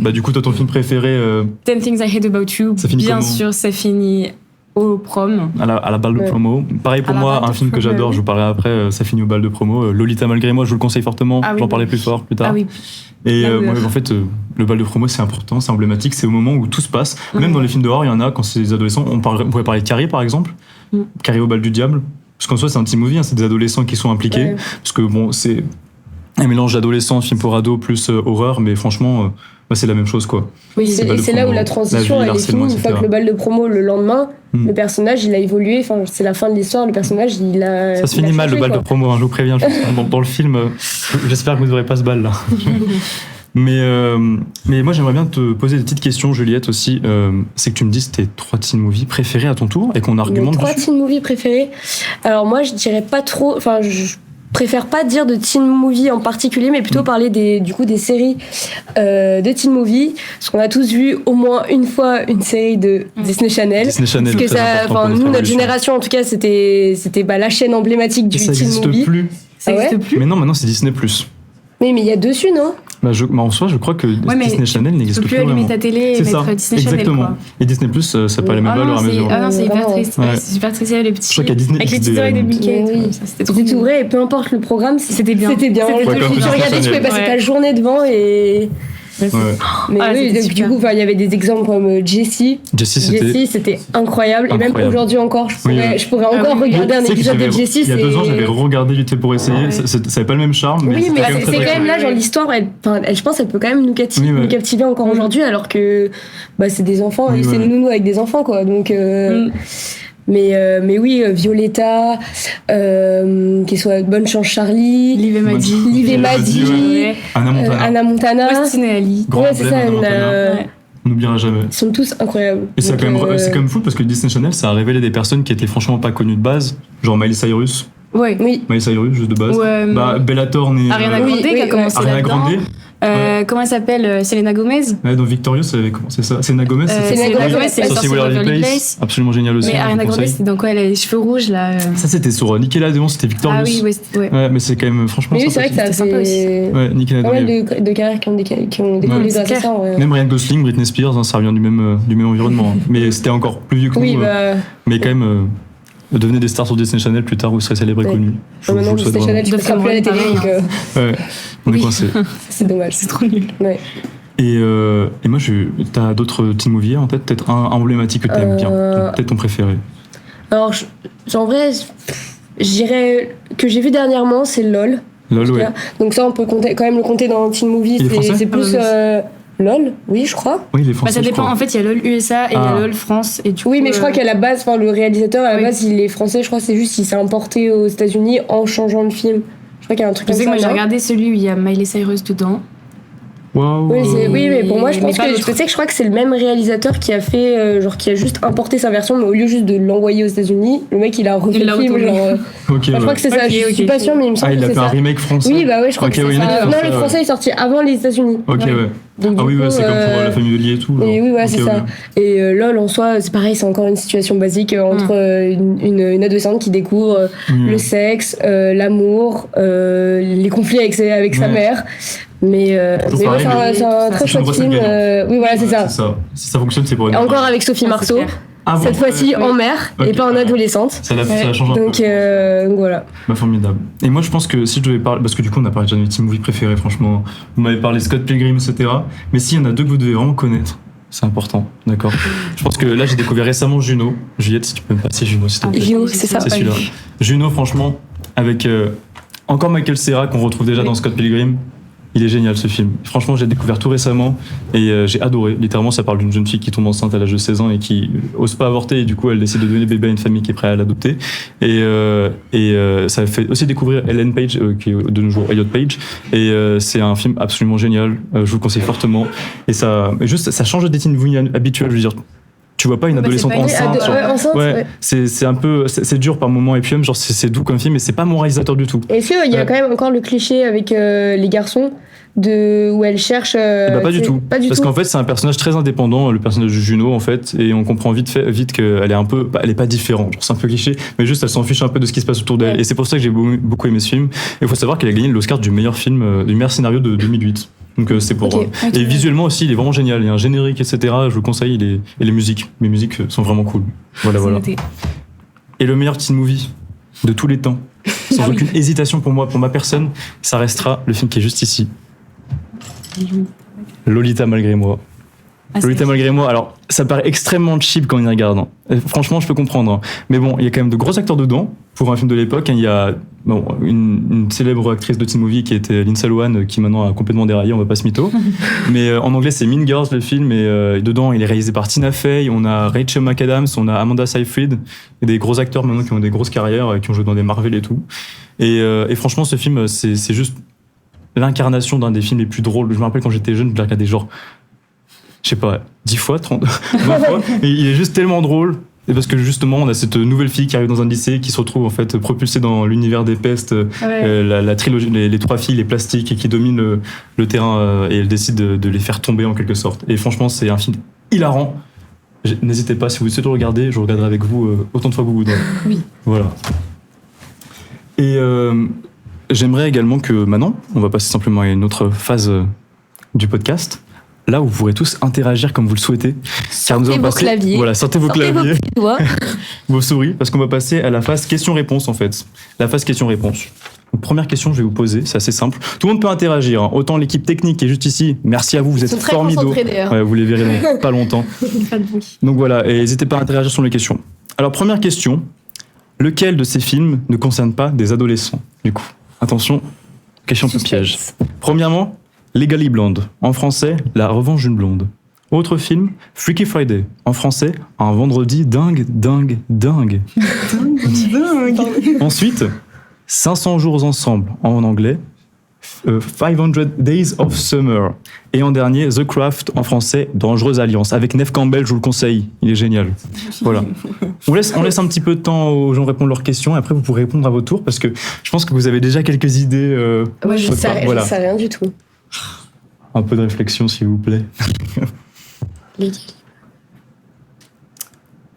Bah du coup toi ton film préféré 10 Things I Hate About You, Ça finit bien comment sûr, ça finit au prom. à la balle de Ouais. promo. Pareil pour À la moi, balle un de film que promo, j'adore, oui. je vous parlerai après, ça finit au bal de promo. Lolita malgré moi, je vous le conseille fortement, Ah oui, j'en parlais oui. plus fort plus tard. Ah oui. Et La moi, douleur. en fait, le bal de promo, c'est important, c'est emblématique, c'est au moment où tout se passe. Même dans les films d'horreur, il y en a, quand c'est des adolescents, on pourrait parler de Carrie, par exemple. Mm. Carrie au bal du diable. Parce qu'en soi, c'est un petit movie, hein, c'est des adolescents qui sont impliqués. Ouais. Parce que bon, c'est un mélange d'adolescents, film pour ados, plus horreur, mais franchement, bah, c'est la même chose, quoi. Oui, C'est le bal de c'est là où promo, la la transition vie, elle est l'harcèlement, finie une fois etc. que le bal de promo le lendemain, Mm. le personnage il a évolué, enfin c'est la fin de l'histoire, le personnage il a Ça se il a finit mal, changé, le bal quoi. de promo, hein, je vous préviens. Dans le film, j'espère que vous n'aurez pas ce bal, là. Mais moi, j'aimerais bien te poser des petites questions, Juliette, aussi. C'est que tu me dises tes 3 teen movies préférés à ton tour et qu'on Mes argumente 3 dessus. teen movies préférés. Alors moi je dirais pas trop, enfin je préfère pas dire de teen movie en particulier, mais plutôt parler des séries de teen movie, parce qu'on a tous vu au moins une fois une série de Disney Channel. Disney Channel, Parce que très ça, important pour enfin, notre nous, notre évolution. génération, en tout cas, c'était la chaîne emblématique du Et ça teen n'existe movie. plus. Ça Ah ouais n'existe plus. Mais non, maintenant, c'est Disney+. Mais il y a dessus, non? Bah, en soi, je crois que mais Disney Channel Tu n'existe peux plus plus allumer vraiment. ta télé et C'est ça, mettre Disney Channel. exactement. Quoi. Et Disney+, ça n'a pas les mêmes Ah valeurs non, à mesure. c'est hyper Vraiment. triste. Ouais. Ouais, c'est super triste, les petits. Je crois qu'à Disney, avec les XD, petites oreilles de Mickey. Mais et tout, oui. ça, c'était trop C'était tout mignon. vrai, et peu importe le programme, C'était bien. C'était bien. C'était Ouais, comme Tu Disney regardais, tu Channel. pouvais passer Ouais. ta journée devant et. Ouais, c'est- Ouais. Mais Ah, oui, c'était donc, du super. coup, il y avait des exemples comme Jessie. Jessie, c'était... C'était incroyable. Et même Incroyable. aujourd'hui encore, Oui, oui. je pourrais encore oui. regarder un Tu sais que épisode de j'avais- Jessie. Il y a 2 ans, j'avais regardé vite fait pour essayer. Ouais. Ça n'avait pas le même charme, mais Oui, c'était mais quand même c'est très, quand très même cool. là, genre l'histoire, je pense qu'elle peut quand même nous captiver, Oui, ouais. nous captiver encore aujourd'hui, alors que c'est des enfants, Oui, et c'est ouais. nous avec des enfants, quoi. Donc, Mm. mais oui, Violetta, qu'il soit Bonne Chance Charlie, Liv et Maddie. Liv et Liv et Maddie, Maddie, Ouais. Anna Montana. Anna Montana. Austin et Ali. Grand Ouais, c'est emblème, ça, Anna Montana. Ouais. On n'oubliera jamais. Ils sont tous incroyables. Et c'est Donc, quand même fou parce que Disney Channel, ça a révélé des personnes qui étaient franchement pas connues de base, genre Miley Cyrus. Ouais. Oui. Miley Cyrus, juste de base. Ouais, Bah, Bella Thorne et Ariana Oui, Grande qui a oui, commencé Ariana là-dedans. Grande. Comment elle s'appelle Selena Gomez. Ouais, dans Victorious, ça avait commencé ça. Selena Gomez, Selena Selena Gomez, Gomez, c'est la Sorcier sorcière de Waverly Waverly Place. Place. Absolument génial aussi. Mais je vous Ariana Grande, conseille. c'était dans quoi? Elle a les cheveux rouges là. Ça, c'était sur Nickelodeon, c'était Victorious. Ah oui, ouais, c'était- ouais. Ouais, mais c'est quand même franchement Mais oui, c'est vrai que sympathique. ça C'était sympa fait Ouais, pas Nickelodeon. mal il y avait- de carrières qui ont décollé Ouais. grâce à ça. en vrai. Même Ryan Gosling, Britney Spears, hein, ça revient du même environnement. hein. Mais c'était encore plus vieux que Oui, nous. Mais quand même, devenez des stars sur Disney Channel, plus tard vous serez célébrés et Ouais. connus. Je maintenant, vous le souhaite Disney Channel, tu De passeras plus à la télé, pareil, donc vraiment. Ouais, on est Oui. coincés. c'est dommage. C'est trop nul. Ouais. Et moi, t'as d'autres teen movies en tête? Peut-être un emblématique que t'aimes bien, peut-être ton préféré. Alors, en vrai, je dirais que j'ai vu dernièrement, c'est LOL. LOL, ouais. Donc ça, on peut quand même le compter dans un teen movie. Il est français C'est plus... LOL, oui, je crois. Oui, les Français. Ça je dépend. crois. En fait, il y a LOL USA et il y a LOL France. Et du Oui, coup, mais je crois qu'à la base, le réalisateur, à la Oui. base, il est français. Je crois que c'est juste qu'il s'est importé aux États-Unis en changeant de film. Je crois qu'il y a un truc Je comme sais que ça. moi, j'ai non regardé celui où il y a Miley Cyrus dedans. Waouh. Oui, oui, mais pour moi, je Mais pense pas que l'autre. je sais que je crois que c'est le même réalisateur qui a fait, qui a juste importé sa version, mais au lieu juste de l'envoyer aux États-Unis, le mec il a refait Il le l'a film. retourné. Genre, Ok, je crois que c'est ça. Ok, Je suis ok. pas sûre, mais il me semble il que a c'est fait un ça. remake français. Oui, bah oui, je crois Ok, que c'est oui, il y en a qui ça. font Non, ça, le ouais. français est sorti avant les États-Unis. Ok, ouais. Donc, Ah du oui, coup, ouais, c'est comme pour la famille Ollier et tout. Et genre. oui, ouais, c'est Ok, ça. ouais. Et LOL en soi, c'est pareil, c'est encore une situation basique entre une adolescente qui découvre Oui, le sexe, l'amour, les conflits avec sa Ouais. mère. Mais Toujours ouais, pareil, mais c'est un très c'est une chouette recette film. gagnante. Oui, voilà, c'est ça. C'est ça. Si ça fonctionne, c'est pour une. Et encore avec Sophie Ah, c'est Marceau, clair. Ah bon, cette fois-ci Oui. en mère et Ok, pas en ouais. adolescente. Ça change un peu. Donc voilà. Bah, formidable. Et moi, je pense que si je devais parler, parce que du coup, on a parlé déjà de mes teen movies préférés, franchement. Vous m'avez parlé Scott Pilgrim, etc. Mais s'il y en a deux que vous devez vraiment connaître, c'est important, d'accord. Je pense que là, j'ai découvert récemment Juno. Juliette, si tu peux me passer Juno, s'il te plaît. Juno, c'est ça. C'est celui-là. Juno, franchement, avec encore Michael Cera qu'on retrouve déjà dans Scott Pilgrim. Il est génial ce film. Franchement, j'ai découvert tout récemment et j'ai adoré. Littéralement, ça parle d'une jeune fille qui tombe enceinte à l'âge de 16 ans et qui ose pas avorter et du coup, elle décide de donner bébé à une famille qui est prête à l'adopter. Et ça fait aussi découvrir Ellen Page, qui est de nos jours Elliot Page. Et c'est un film absolument génial. Je vous le conseille fortement. Et ça change des teen movies habituels. Je veux dire, tu vois pas une adolescente c'est pas enceinte. genre- enceinte, ouais. c'est un peu, c'est dur par moments et puis même genre c'est doux comme film, mais c'est pas mon réalisateur du tout. Est-ce qu'il y a Ouais. quand même encore le cliché avec les garçons où elle cherche. Bah, pas du tout. Pas du Parce tout. qu'en fait, c'est un personnage très indépendant, le personnage de Juno, en fait, et on comprend vite qu'elle est un peu, elle est pas différente. Genre, c'est un peu cliché, mais juste elle s'en fiche un peu de ce qui se passe autour d'elle. Ouais. Et c'est pour ça que j'ai beaucoup aimé ce film. Et il faut savoir qu'elle a gagné l'Oscar du meilleur film, du meilleur scénario de 2008. Donc c'est pour. Ok. Et visuellement aussi, il est vraiment génial. Il y a un générique, etc. Je vous le conseille. Et les musiques, mes musiques sont vraiment cool. Voilà, C'est voilà. noté. Et le meilleur teen movie de tous les temps, sans Ah oui. aucune hésitation pour moi, pour ma personne, ça restera le film qui est juste ici. Lolita malgré moi. Ah, Lolita c'est- malgré moi, alors ça paraît extrêmement cheap quand on y regarde. Hein. Et franchement, je peux comprendre. Hein. Mais bon, il y a quand même de gros acteurs dedans. Pour un film de l'époque, hein, il y a une célèbre actrice de teen movie qui était Lindsay Lohan, qui maintenant a complètement déraillé, on va pas se mytho. Mais en anglais, c'est Mean Girls le film. Et dedans, il est réalisé par Tina Fey. On a Rachel McAdams, on a Amanda Seyfried. Et des gros acteurs maintenant qui ont des grosses carrières, qui ont joué dans des Marvel et tout. Et franchement, ce film, c'est juste l'incarnation d'un des films les plus drôles. Je me rappelle quand j'étais jeune, je l'ai regardé genre, je sais pas, 10 fois, 30, 20 fois. Et il est juste tellement drôle. Et parce que justement, on a cette nouvelle fille qui arrive dans un lycée, qui se retrouve en fait propulsée dans l'univers des pestes, Ouais. la trilogie, les trois filles, les plastiques, et qui dominent le terrain, et elle décide de les faire tomber en quelque sorte. Et franchement, c'est un film hilarant. N'hésitez pas, si vous souhaitez le regarder, je regarderai avec vous autant de fois que vous voudrez. Oui. Voilà. Et j'aimerais également que maintenant, on va passer simplement à une autre phase du podcast, là où vous pourrez tous interagir comme vous le souhaitez. Car nous Sortez allons vos passer, claviers. voilà, sortez vos Sortez vos claviers, petits doigts. vos souris, parce qu'on va passer à la phase question-réponse en fait. La phase question-réponse. Donc, première question, je vais vous poser, c'est assez simple. Tout le monde peut interagir, hein. Autant l'équipe technique qui est juste ici, merci à vous, vous Ils êtes sont très formidables. concentrés d'ailleurs. Ouais, vous les verrez dans pas longtemps. Pas de bruit. Donc voilà, et n'hésitez pas à interagir sur les questions. Alors première question, lequel de ces films ne concerne pas des adolescents du coup? Attention, question peu piège. Premièrement, Legally Blonde. En français, La Revanche d'une blonde. Autre film, Freaky Friday. En français, Un vendredi dingue, dingue, dingue. Ensuite, 500 jours ensemble en anglais, 500 Days of Summer. Et en dernier, The Craft en français, Dangereuse Alliance. Avec Neve Campbell, je vous le conseille, il est génial. Voilà. On laisse un petit peu de temps aux gens répondre leurs questions et après vous pourrez répondre à votre tour parce que je pense que vous avez déjà quelques idées. Moi, je sais voilà. rien du tout. Un peu de réflexion, s'il vous plaît.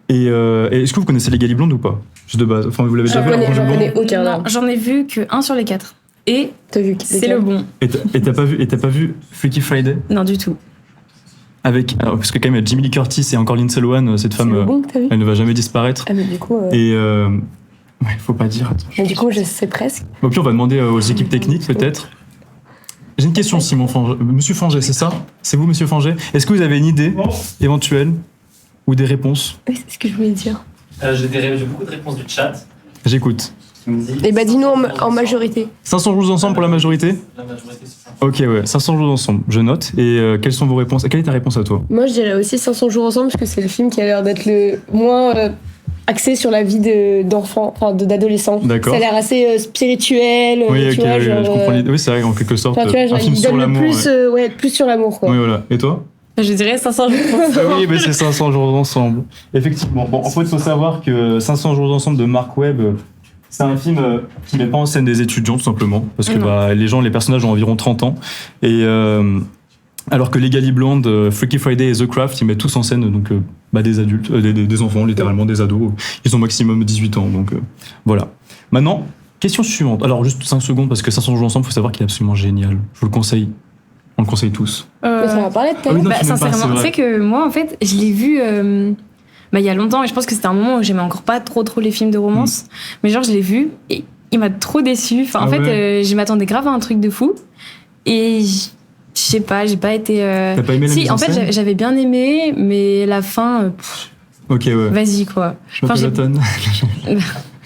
Et est-ce que vous connaissez Legally Blonde ou pas? Juste de base. Enfin, vous l'avez déjà vu, La Revanche d'une j'en blonde? connais aucun. Non, j'en ai vu que 1 sur les 4. Et T'as vu c'est le bon. Et t'as pas vu Freaky Friday Non, du tout. avec alors, parce que quand même il y a Jamie Lee Curtis et encore Lindsay Lohan, cette C'est femme, le bon que t'as vu. elle ne va jamais disparaître. Ah mais du coup. Et ouais, faut pas dire. Attends. Mais du coup, je sais presque. Bon, puis on va demander aux équipes techniques peut-être. J'ai une question, Simon Fanger. Monsieur Fanger, c'est ça? C'est vous, Monsieur Fanger? Est-ce que vous avez une idée éventuelle ou des réponses? Oui, c'est ce que je voulais dire. J'ai beaucoup de réponses du chat J'écoute. qui me dit. Et bah dis-nous en majorité. 500 jours ensemble pour la majorité? La majorité, c'est ça. Ok, ouais, 500 jours ensemble, je note. Et quelles sont vos réponses? Quelle est ta réponse à toi? Moi, je dirais aussi 500 jours ensemble parce que c'est le film qui a l'air d'être le moins axé sur la vie d'enfants, enfin d'adolescents. D'accord. Ça a l'air assez spirituel. Oui, ok, tu vois, genre, je comprends l'idée. Oui, c'est vrai, en quelque sorte, enfin, tu vois, genre, un film il sur donne le l'amour. plus, plus sur l'amour, quoi. Oui, voilà. Et toi? Je dirais 500 jours ensemble. Oui, mais c'est 500 jours ensemble. Effectivement. Bon, en fait, il faut savoir que 500 jours ensemble de Mark Webb, c'est un film qui met pas en scène des étudiants, tout simplement. Parce que les personnages ont environ 30 ans. Et alors que Legally Blonde, Freaky Friday et The Craft, ils mettent tous en scène donc, des adultes, des enfants, littéralement, des ados. Ils ont maximum 18 ans. Donc voilà. Maintenant, question suivante. Alors, juste 5 secondes, parce que 500 jours ensemble, il faut savoir qu'il est absolument génial. Je vous le conseille. On le conseille tous. Mais ça va parler de Ah oui, non, tu m'aimes pas, sincèrement, c'est tu vrai. sais que moi, en fait, je l'ai vu il y a longtemps et je pense que c'était un moment où j'aimais encore pas trop les films de romance. Mais genre, je l'ai vu et il m'a trop déçue. Enfin, en fait, je m'attendais grave à un truc de fou. Et je sais pas, j'ai pas été. T'as pas aimé la mise en en fait, scène j'avais bien aimé, mais la fin. Ok, ouais. Vas-y, quoi. Je m'appelle Aton.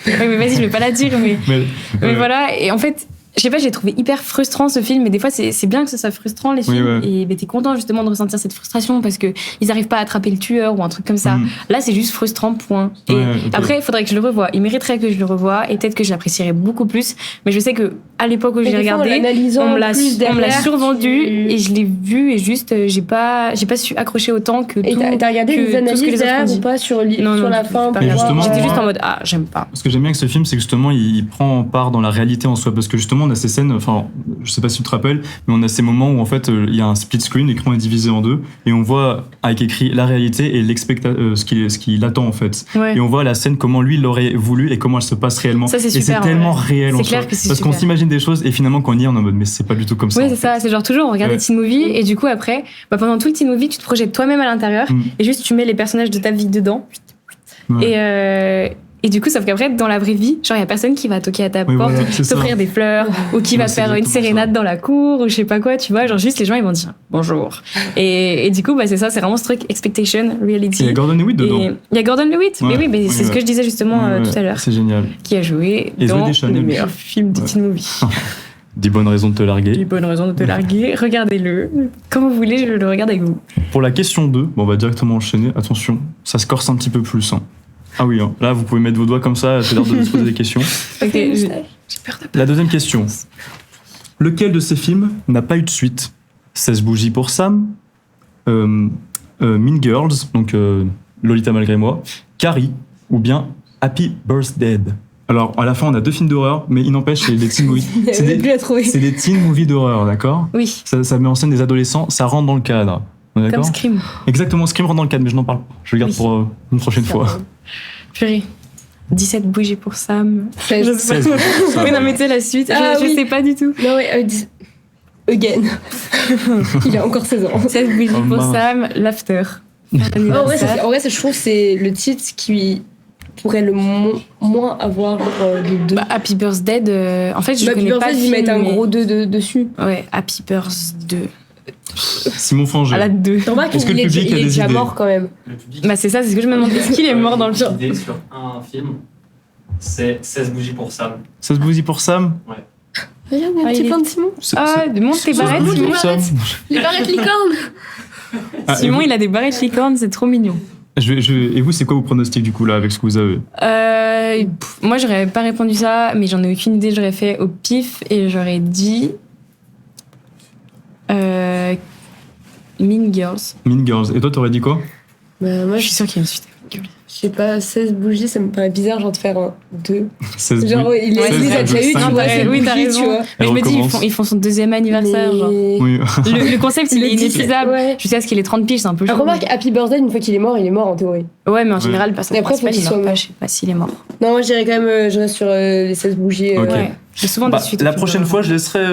Oui, mais vas-y, je vais pas la dire, mais Ouais. voilà. Et en fait, je sais pas, j'ai trouvé hyper frustrant ce film, mais des fois c'est bien que ça soit frustrant les films, ouais. et t'es content justement de ressentir cette frustration parce que ils arrivent pas à attraper le tueur ou un truc comme ça. Là c'est juste frustrant, point. Et Ouais, ok. après il faudrait que je le revoie, il mériterait que je le revoie et peut-être que je l'apprécierais beaucoup plus, mais je sais que à l'époque où je l'ai regardé, on me l'a survendu et je l'ai vu et juste j'ai pas su accrocher autant que Et tout. t'as regardé que les tout ce que analyses les autres derrière ont dit. ou pas sur Non, la fin pas Et pour justement, voir, j'étais juste moi- en mode j'aime pas. Ce que j'aime bien avec ce film, c'est que justement, il prend part dans la réalité en soi. Parce que justement, on a ces scènes, enfin, je sais pas si tu te rappelles, mais on a ces moments où en fait, il y a un split screen, l'écran est divisé en deux, et on voit avec écrit la réalité et ce qu'il attend en fait. Ouais. Et on voit la scène, comment lui il aurait voulu et comment elle se passe réellement. Ça, c'est et c'est super, tellement ouais. réel en C'est soi. clair que c'est Parce qu'on super. s'imagine des choses et finalement, quand on y est, on est en mode, mais c'est pas du tout comme ça. Oui, en c'est fait. ça, c'est genre toujours on regarde Ouais. des teen movies et du coup après, pendant tout le teen movie, tu te projettes toi-même à l'intérieur et juste tu mets les personnages de ta vie dedans. Ouais. Et du coup, sauf qu'après, dans la vraie vie, genre il y a personne qui va toquer à ta Oui, porte, voilà, c'est ça. t'offrir des fleurs ou qui va Ouais, te c'est faire une exactement sérénade ça. dans la cour ou je sais pas quoi, tu vois. Genre juste les gens ils vont dire bonjour. Et du coup, c'est ça, c'est vraiment ce truc expectation, reality. Il y a Gordon Lewitt dedans. Et il y a Gordon Lewitt, mais Ouais, oui, mais oui, c'est ce que ouais. je disais justement Ouais, tout à l'heure, C'est génial. qui a joué Et Zoé dans Deschanel. le meilleur film de Ouais. teen movie. 10 bonnes raisons de te larguer. Une bonne raison de te larguer, regardez-le. Quand vous voulez, je le regarde avec vous. Pour la question 2, on va directement enchaîner. Attention, ça se corse un petit peu plus. Hein. Ah oui, hein. Là, vous pouvez mettre vos doigts comme ça, c'est l'heure de se poser des questions. Ok, j'ai peur de La deuxième question. Lequel de ces films n'a pas eu de suite? 16 bougies pour Sam, Mean Girls, donc Lolita malgré moi, Carrie, ou bien Happy Birthday. Alors, à la fin, on a 2 films d'horreur, mais il n'empêche, c'est des teen movies. Il y avait plus à trouver. C'est des teen movies d'horreur, d'accord? Oui, Ça met en scène des adolescents, ça rentre dans le cadre. On est comme d'accord? Scream. Exactement, Scream rentre dans le cadre, mais je n'en parle pas. Je le garde Oui. pour une prochaine fois. Purée. 17 bougies pour Sam. 16. Je sais 16 pas. bougies pour Sam. Oui, non, mais tu sais, la suite, Ah, je oui. sais pas du tout. Non, ouais, again. Il a encore 16 ans. 16 bougies Oh, pour mince. Sam, l'after. En vrai, je trouve que c'est le titre qui pourrait le moins avoir les deux. Happy Birthday, en fait, je Happy connais pas Birthday, le ils film, mettent un mais- gros 2 dessus. Ouais, Happy Birthday. Simon Franger. À la 2. T'en remarques Est-ce que qu'il le est, public il a est des déjà idées mort quand même. Le public. Bah, c'est ça, c'est ce que je me demande. Est-ce qu'il est mort dans le film film? idée sur un film, c'est 16 bougies pour Sam. 16 bougies pour Sam. Regarde, Ah, un petit il est- plan de Simon. Ah, monte tes 16 barrettes, bougies Simon. pour Sam. Les barrettes licornes. Ah, Simon, et il a des barrettes licornes, c'est trop mignon. et vous, c'est quoi vos pronostics du coup là avec ce que vous avez? Moi, j'aurais pas répondu ça, mais j'en ai aucune idée. J'aurais fait au pif et j'aurais dit Mean Girls. Mean Girls. Et toi, t'aurais dit quoi? Bah, moi, Je suis sûre qu'il y a une suite. je sais pas, 16 bougies, ça me paraît bizarre, genre de faire un 2. 16 Genre, bougies. il Ouais, les a déjà eu, tu 5, vois, ouais, ces oui, t'as bougies, raison. tu vois. Mais je me dis, recommence. ils font son 2e anniversaire. Genre. Oui. Le concept, il est inépuisable. Ouais. Jusqu'à ce qu'il ait 30 piges, c'est un peu chaud. Remarque, Happy Birthday, une fois qu'il est mort en théorie. Ouais, mais en Ouais. général, le personnage Et après, faut principal, qu'il il soit meurt pas. mort. Je sais pas s'il est mort. Non, moi, je dirais quand même, je reste sur les 16 bougies. Ok. Ouais. J'ai souvent Bah, des suites. la qui prochaine meurent. fois, je laisserai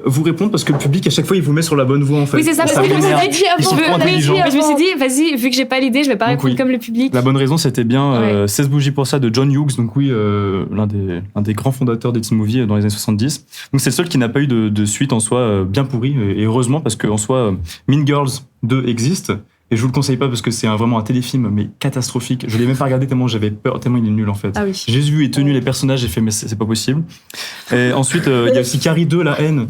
vous répondre parce que le public, à chaque fois, il vous met sur la bonne voie en fait. Oui, c'est ça, parce que m'énerve. je me suis dit, Ils sont je trop veux- intelligents. mais je me suis dit, vas-y, vu que j'ai pas l'idée, je vais pas Donc, répondre oui. comme le public. La bonne raison, c'était bien Ouais. 16 bougies pour ça de John Hughes, donc oui, l'un des grands fondateurs des teen movies dans les années 70. Donc c'est le seul qui n'a pas eu de suite en soi bien pourri, et heureusement parce qu'en soi, Mean Girls 2 existe, et je vous le conseille pas parce que c'est vraiment un téléfilm, mais catastrophique. Je l'ai même pas regardé tellement j'avais peur, tellement il est nul en fait. Ah oui. Jésus est tenu les personnages, j'ai fait mais c'est pas possible. Et ensuite, il y a aussi Carrie 2, La haine.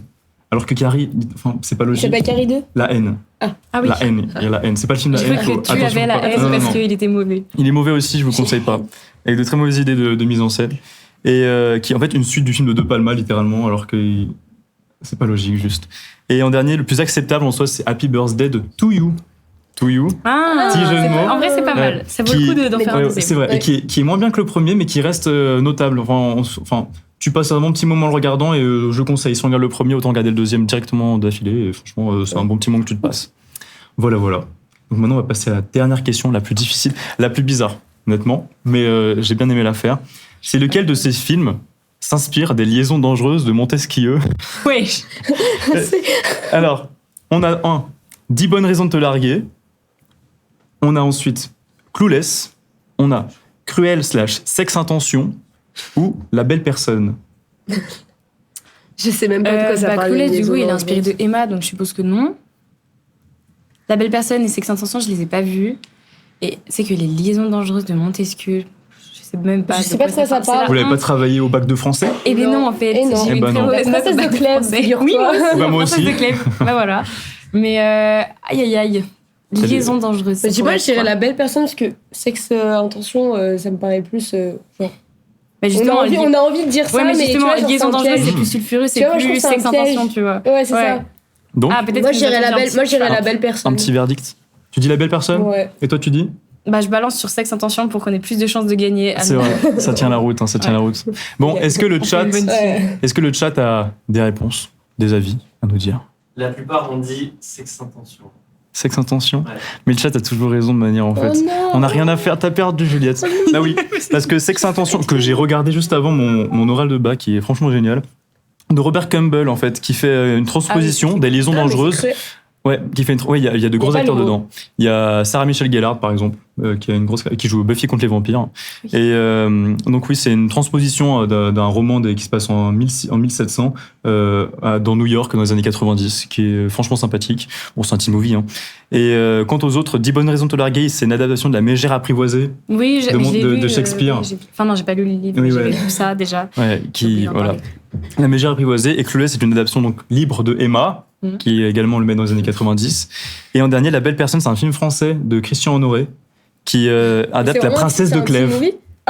Alors que Carrie, enfin, c'est pas C'est logique. pas Carrie 2 La haine. Ah oui. La haine. Il y a la haine. C'est pas le film La Je haine. crois que tu avais la haine parce qu'il était mauvais. Il est mauvais aussi, je vous conseille pas. Avec de très mauvaises idées de mise en scène. Et qui est en fait une suite du film de De Palma, littéralement, alors que c'est pas logique, juste. Et en dernier, le plus acceptable en soi, c'est Happy Birthday de To You. To You. Ah, Petit jeu de mots. en vrai, c'est pas mal. Ça vaut le coup d'en faire un Ouais, deuxième. c'est vrai. Ouais. Et qui est moins bien que le premier, mais qui reste notable. Enfin, tu passes un bon petit moment en le regardant et je conseille. Si on regarde le premier, autant regarder le deuxième directement d'affilée. Et franchement, c'est un bon petit moment que tu te passes. Voilà. Donc maintenant, on va passer à la dernière question, la plus difficile, la plus bizarre, honnêtement. Mais j'ai bien aimé la faire. C'est lequel de ces films s'inspire des liaisons dangereuses de Montesquieu? Oui. Alors, on a 10 bonnes raisons de te larguer. On a ensuite Clueless. On a Cruel / Sex Intention ou La Belle Personne. Je sais même pas de quoi ça parle. Clueless, du les coup, il est autres. inspiré de Emma, donc je suppose que non. La Belle Personne et Sex Intention, je les ai pas vus. Et c'est que les liaisons dangereuses de Montesquieu, je sais même pas. Je sais pas de quoi ça C'est la parle. Vous l'avez pas honte. travaillé au bac de français? Eh bien non, en fait, Eh non. j'ai Eh eu ben une non. très mauvaise La note princesse au bac de Clèves, français. figure-toi. Oui, moi aussi. Bah, moi Princesse aussi. de Clèves. Bah voilà. Mais aïe. Liaison dangereuse. Je dis pas, je dirais La Belle Personne parce que Sex Intention, ça me paraît plus. Genre, Bah, justement, on a envie de dire ça, ouais, mais mais tu justement, vois, genre, liaison c'est un dangereuse, piège. c'est plus sulfureux, Tu c'est vois, moi, je plus trouve que c'est Sex un piège. Intention, tu vois. Ouais, c'est Ouais. ça. Donc, Ah, peut-être Moi, que je dirais nous La avons Belle, dit moi, un je dirais petit La peu. Belle Personne. un petit verdict. Tu dis La Belle Personne? Ouais. Et toi, tu dis? Bah, je balance sur Sex Intention pour qu'on ait plus de chances de gagner. C'est vrai, ça tient la route, ça tient la route. Bon, est-ce que le chat, Une bonne Ouais. est-ce que le chat a des réponses, des avis à nous dire? La plupart ont dit Sex Intention. Sex Intention? Ouais. Mais le chat a toujours raison de manière en fait. Oh non. On n'a rien à faire, t'as perdu Juliette. Bah oui, parce que Sex Intention, que j'ai regardé juste avant mon oral de bac, qui est franchement génial, de Robert Campbell en fait, qui fait une transposition des liaisons Ah, mais dangereuses. c'est Ouais, qui fait il y a de gros pas acteurs le mot. dedans. Il y a Sarah Michelle Gellar par exemple, qui joue Buffy contre les vampires. Oui. Et donc oui, c'est une transposition d'un roman qui se passe en 1700 dans New York dans les années 90, qui est franchement sympathique. Bon, c'est un teen movie. Hein. Et quant aux autres, 10 bonnes raisons de te larguer, c'est une adaptation de La Mégère apprivoisée, Oui, de je l'ai lu, de Shakespeare. Enfin, non, j'ai pas lu le livre, Oui, mais ouais. j'ai lu ça déjà. ouais, J'ai qui oublié d'en voilà. parler. La Mégère apprivoisée. Et Clueless, c'est une adaptation donc libre de Emma, Mhm. qui est également le met dans les années 90. Et en dernier, La Belle Personne, c'est un film français de Christian Honoré qui adapte La Princesse de Clèves.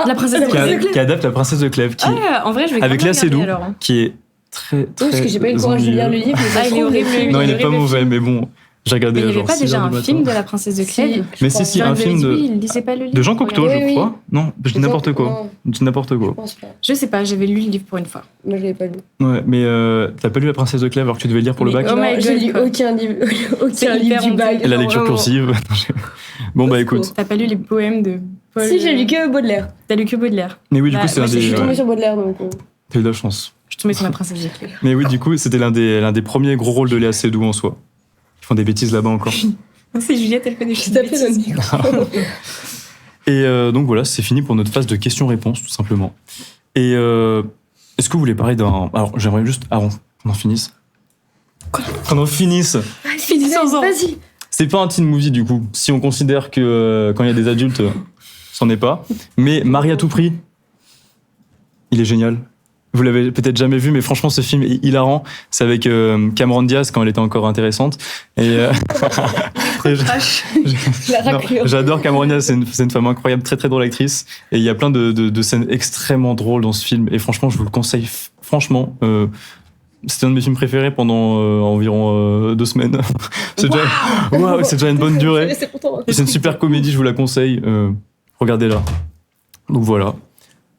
La Princesse de Clèves. Qui adapte La Princesse de Clèves, qui, Ah, en vrai, je vais avec quand même Léa Seydoux, regarder, alors. qui est très, très. Oui, parce que j'ai pas eu le courage de lire le livre. mais ça Ah, se il est trouve, horrible, le- Non, il est horrible, pas le mauvais, film. mais bon, j'ai regardé Mais il n'y genre avait pas 6 déjà heures un du matin. film de La Princesse de Clèves Mais crois. si, John un David, film oui, de, il lisait pas le livre. de Jean Cocteau, Oui, je oui. crois. Non, je dis n'importe quoi. Non, Je dis n'importe je quoi. pense pas. Je sais pas, j'avais lu le livre pour une fois. Moi, je l'ai pas lu. Ouais, mais t'as pas lu La Princesse de Clèves alors que tu devais le lire pour le Mais bac? oh my Non, j'ai God, lu quoi. aucun livre, C'est aucun livre hyper du honteux. bac. Et la lecture Vraiment. cursive. Bon, bah écoute. T'as pas lu les poèmes de Paul Si, j'ai lu que Baudelaire. T'as lu que Baudelaire. Mais oui, du Bah, coup, c'est moi, un Je suis des. tombée Ouais, sur Baudelaire, donc. t'as eu de la chance. Je suis tombée sur La Princesse de Clèves. Mais oui, du coup, c'était l'un des premiers gros rôles de Léa Seydoux en soi. Ils font des bêtises là-bas encore. C'est Juliette, elle fait des J'ai tapé le bêtises. micro. Et donc voilà, c'est fini pour notre phase de questions-réponses, tout simplement. Et est-ce que vous voulez parler d'un... Alors, j'aimerais juste, avant qu'on en finisse... Qu'on en finisse. Finissons-en. Vas-y. C'est pas un teen movie, du coup, si on considère que quand il y a des adultes, c'en est pas. Mais Marie à tout prix, il est génial. Vous l'avez peut-être jamais vu, mais franchement, ce film est hilarant. C'est avec Cameron Diaz quand elle était encore intéressante. Et La non, raclure. j'adore Cameron Diaz, c'est une femme incroyable, très très drôle actrice. Et il y a plein de scènes extrêmement drôles dans ce film. Et franchement, je vous le conseille. Franchement, c'était un de mes films préférés pendant environ 2 semaines. C'est déjà, waouh, c'est déjà une bonne durée. C'est content. C'est une super comédie, je vous la conseille. Regardez-la. Donc voilà.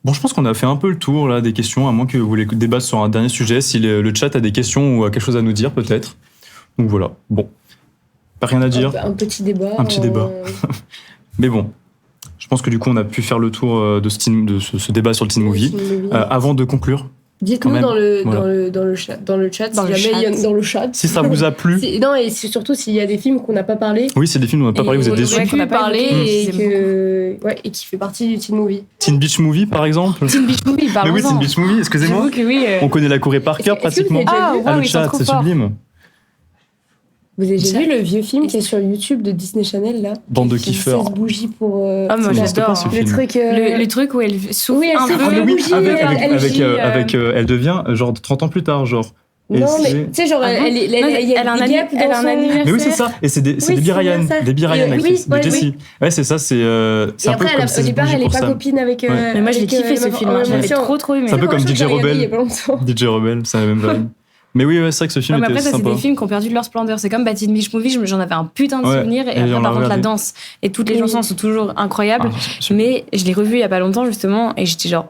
Bon, je pense qu'on a fait un peu le tour là des questions, à moins que vous voulez débattre sur un dernier sujet. Si le chat a des questions ou a quelque chose à nous dire, peut-être. Donc voilà. Bon. Pas rien à dire. Un petit débat. Un petit débat. Mais bon. Je pense que du coup, on a pu faire le tour de ce débat sur le teen movie. Avant de conclure, quand Dites-nous même, dans le, voilà. dans le chat, Dans si le jamais il y a- chat. dans le chat. si ça vous a plu. Non, et c'est surtout s'il y a des films qu'on n'a pas parlé. Oui, c'est des films dont on n'a pas parlé, vous êtes et déçus. on aurait qu'on n'a pu pas parler évoqué, et qui fait partie du teen movie. Teen Beach Movie, par exemple. Teen Beach Movie, Mais parlons-en. oui, Teen Beach Movie, excusez-moi. J'avoue que oui. On connaît la Corée par cœur, Est-ce que vous pratiquement. avez déjà vu Ah, Le oui, ils sont chat, trop c'est forts. sublime. Vous avez déjà vu le vieux film qui est sur YouTube de Disney Channel là? Bande de Qui kiffeurs. 16 bougies pour. Ah, moi, Ça n'existe j'adore. pas, ce Le film. truc. Le truc où elle souffle Oui, elle un souffle peu. la bougie, avec, elle avec, agit, avec, elle devient genre 30 ans plus tard, genre. Et Non, c'est- mais tu sais, genre, Ah bon elle il y a elle a un des gaps elle a dans un son- anniversaire. Mais oui, c'est ça. Et c'est Oui, Debbie c'est Ryan. bien ça. Debbie Ryan, Oui, l'actrice de ouais, Jessie. Ouais, c'est ça. C'est Et un peu après, comme au 16 départ, bougies elle est pour pas Sam. copine avec. Ouais. Mais moi, je l'ai kiffé ce film. Hein. J'avais trop aimé. C'est un peu comme DJ Rebelle. Il y a pas longtemps. DJ Rebelle, c'est la même vibe. Mais oui, ouais, c'est vrai que ce film Ouais, mais était après, ça, c'est sympa. des films qui ont perdu de leur splendeur. C'est comme Teen Beach Movie, j'en avais un putain de Ouais, souvenir. Et et après, on l'a par contre, la regardé. danse et toutes les Oui. chansons sont toujours incroyables. Ah, c'est- Mais je l'ai revu il y a pas longtemps, justement, et j'étais genre.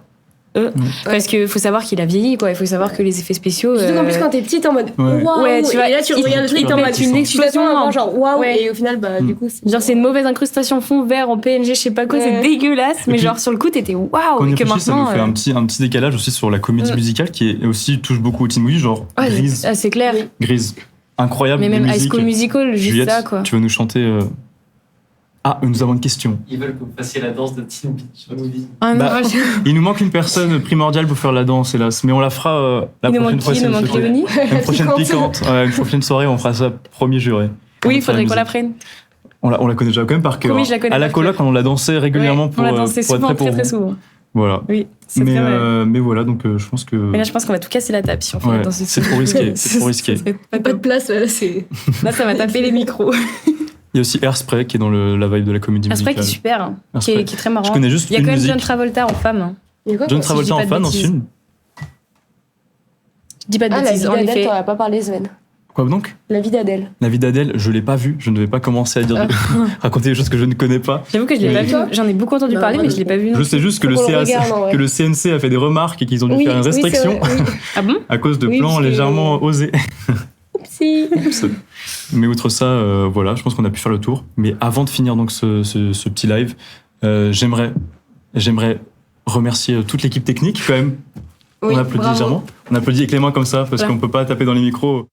Parce qu'il faut savoir qu'il a vieilli, quoi. Il faut savoir que les effets spéciaux. Surtout qu'en plus, quand t'es petite, en mode Ouais. waouh, Ouais, tu vois, et là tu ils regardes le te truc en mode mettent une tu t'attends à voir genre waouh, Ouais. et au final, bah du coup, c'est Genre, c'est une mauvaise incrustation fond vert en PNG, je sais pas quoi, c'est Ouais. dégueulasse. Mais puis, genre, sur le coup, t'étais waouh. Quand on Et y que réfléchit, ça nous maintenant. fait un petit décalage aussi sur la comédie musicale qui est aussi touche beaucoup au teen movie, genre Ouais, Grise. c'est clair. Grise. Incroyable. Mais les même High musiques. School Musical, juste Juliette, ça, quoi. tu veux nous chanter Ah, nous avons une question. Ils veulent que vous fassiez la danse de Teen Beach Movie. Ah non, Bah, Il nous manque une personne primordiale pour faire la danse, hélas. Mais on la fera la il nous prochaine manque fois. qui? si Il nous vous manque souhaitez. Léonie. Une prochaine piquante. Ouais, une prochaine soirée, on fera ça premier juré. Oui, il On fera faudrait qu'on la musique. prenne. On la connaît déjà quand même par cœur. Oui, je la connais À la par coloc, on l'a dansé régulièrement Ouais, pour, on l'a dansé pour être souvent, prêt pour très vous. souvent. Voilà. Oui, c'est très vrai. Mais voilà, donc je pense que Mais là, je pense qu'on va tout casser la table si on fait Ouais, la danse. c'est trop risqué, c'est trop risqué. Ça serait pas pas de top. place, là, c'est. Là, ça va taper les micros. il y a aussi Hairspray qui est dans la vibe de la comédie Aspect musicale. qui est super, hein, qui Hairspray. est très marrant. Je connais juste Il y a une quand même musique. John Travolta en femme. Hein. John Travolta dis en pas de fan dans ce bêtises. film. Je dis pas de Ah, la vie bêtises, en d'Adèle, effet. t'en as pas parlé, Sven. Quoi donc La vie d'Adèle. La vie d'Adèle, je l'ai pas vue, je ne vais pas commencer à dire raconter des choses que je ne connais pas. J'avoue que je l'ai Oui. pas vu. J'en ai beaucoup entendu Bah, parler, moi mais non je l'ai pas vu. non Je sais plus. juste que Faut le, qu'on le CAC regarde, en vrai. que le CNC a fait des remarques et qu'ils ont dû Oui, faire une oui, c'est restriction vrai, oui. Ah bon? à cause de Oui, plans parce que- légèrement osés. Si. Mais outre ça, voilà, je pense qu'on a pu faire le tour. Mais avant de finir donc ce petit live, j'aimerais remercier toute l'équipe technique quand même. Oui, On applaudit bravo. légèrement. On applaudit avec les mains comme ça parce Voilà. qu'on peut pas taper dans les micros.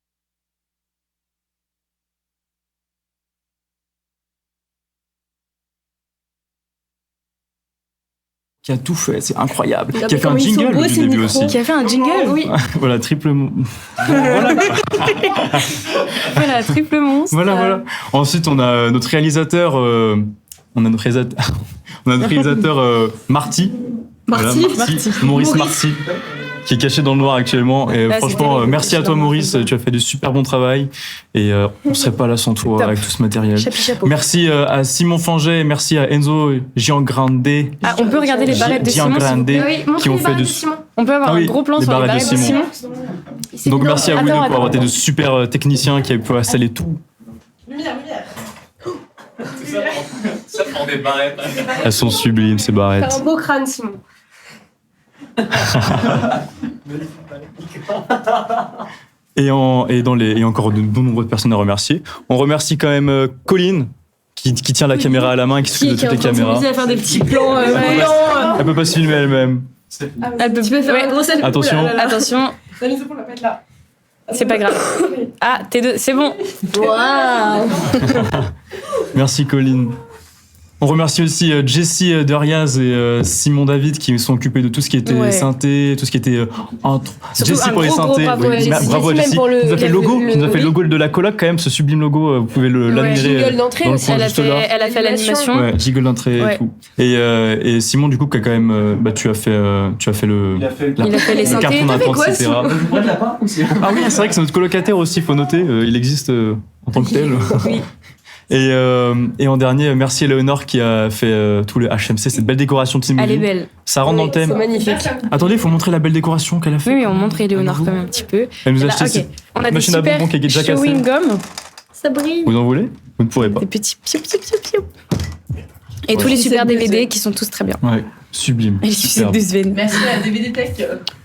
Qui a tout fait, c'est incroyable. Il a Qui a fait fait un comme ils sont jingle beaux, du ces début micros. aussi. Qui a fait un jingle? Oui. Voilà, triple. Voilà, triple monstre. Voilà. Ensuite, on a notre réalisateur. On a notre réalisateur Marty. Marty. Voilà, Maurice Marty, qui est caché dans le noir actuellement. Et Ah, franchement, c'est terrible. merci à toi, Maurice. Tu as fait du super bon travail. Et on serait pas là sans toi Top. avec tout ce matériel. Chapeau. Merci à Simon Fanget, merci à Enzo Giangrande, Ah, on peut regarder les barrettes de Simon. Giangrande, Ah oui, montre qui ont les fait barrettes de. de Simon. On peut avoir Ah oui, un gros plan les sur les barrettes de barrettes de Simon. Donc merci à vous deux Attends, pour avoir été attends. de super techniciens qui avaient pu installer tout. Ça prend des barrettes. Elles sont sublimes ces T'as barrettes. un beau crâne, Simon. Et encore de nombreuses personnes à remercier. On remercie quand même Colline qui tient la caméra à la main et qui s'occupe de toutes les caméras. à faire des petits plans. Elle peut pas se filmer elle-même. Elle peut Tu peux faire ouais. un gros selfie. Attention. Ouh là là. Attention, c'est pas grave. Ah, t'es deux, c'est bon. Waouh. Merci Colline. On remercie aussi Jessie Deriaz et Simon David qui sont occupés de tout ce qui était Ouais. synthé, tout ce qui était Surtout Jessie un pour les gros synthés. bravo à Jessie. Bravo à Jessie, même Jessie. pour le- Qui nous a fait le logo, le- qui nous a fait le oui. logo de la coloc quand même, ce sublime logo. Vous pouvez l'admirer. Jingle d'entrée dans le aussi. coin Elle a juste là. fait l'animation. Ouais, jingle d'entrée et Ouais. tout. Et Simon du coup qui a quand même, tu as fait le. Il a fait Il a fait les le synthés. carton T'as fait d'attente, quoi, etc. Vous prenez la part aussi? Ah oui, c'est vrai que c'est notre colocataire aussi, faut noter. Il existe en tant que tel. Oui. Et en dernier, merci Léonore qui a fait tout le HMC, cette belle décoration de Team Elle est Movie. belle. Ça rentre dans le C'est thème. magnifique. Attendez, il faut montrer la belle décoration qu'elle a fait. Oui, oui, on montre Éléonore quand même un petit peu. Elle nous a Là, acheté ok. cette On a des machine à super bonbons qui est déjà cassée. chewing gum, Ça brille. Vous en voulez? Vous ne pourrez pas. des petits piou piou piou piou. Et tous les C'est super de DVD Sven. qui sont tous très bien. Ouais, sublime. Et les sucettes Superbe. de Sven. Merci à la DVD Tech.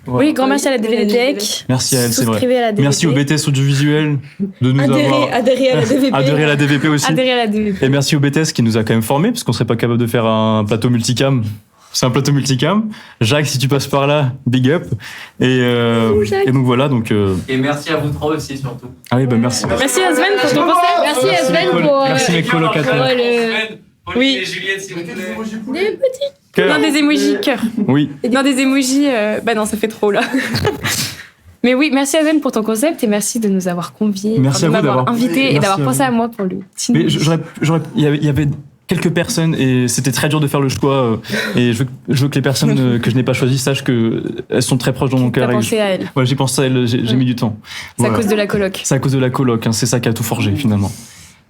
Oui, grand merci à la DVD Tech. Merci à elle, c'est vrai. Souscrivez à la DVD. Merci au BTS audiovisuel de nous avoir Adhérer à la DVP. adhéré à la DVP aussi. Adhérez à la DVD. Et merci au BTS qui nous a quand même formés, parce qu'on serait pas capable de faire un plateau multicam. C'est un plateau multicam. Jacques, si tu passes par là, big up. Et donc voilà, donc. Et merci à vous trois aussi, surtout. Ah oui, bah merci. Merci à Sven pour ton conseil. Merci à Sven pour. Merci mes colocataires. Oui. Et Juliette, s'il vous plaît. Des petits. Cœur. Non, des emojis cœur. Oui. Non, des emojis. Bah non, ça fait trop là. Mais oui, merci à Sven pour ton concept et merci de nous avoir conviés. Merci de à vous m'avoir d'avoir- invité et Merci d'avoir à pensé vous. à moi pour le Mais il y avait quelques personnes et c'était très dur de faire le choix. Et je veux que les personnes que je n'ai pas choisies sachent qu'elles sont très proches dans mon cœur. T'as pensé à elle. Ouais, j'ai pensé à elle, j'ai mis du temps. C'est à Voilà. cause de la coloc. C'est à cause de la coloc, hein, c'est ça qui a tout forgé finalement.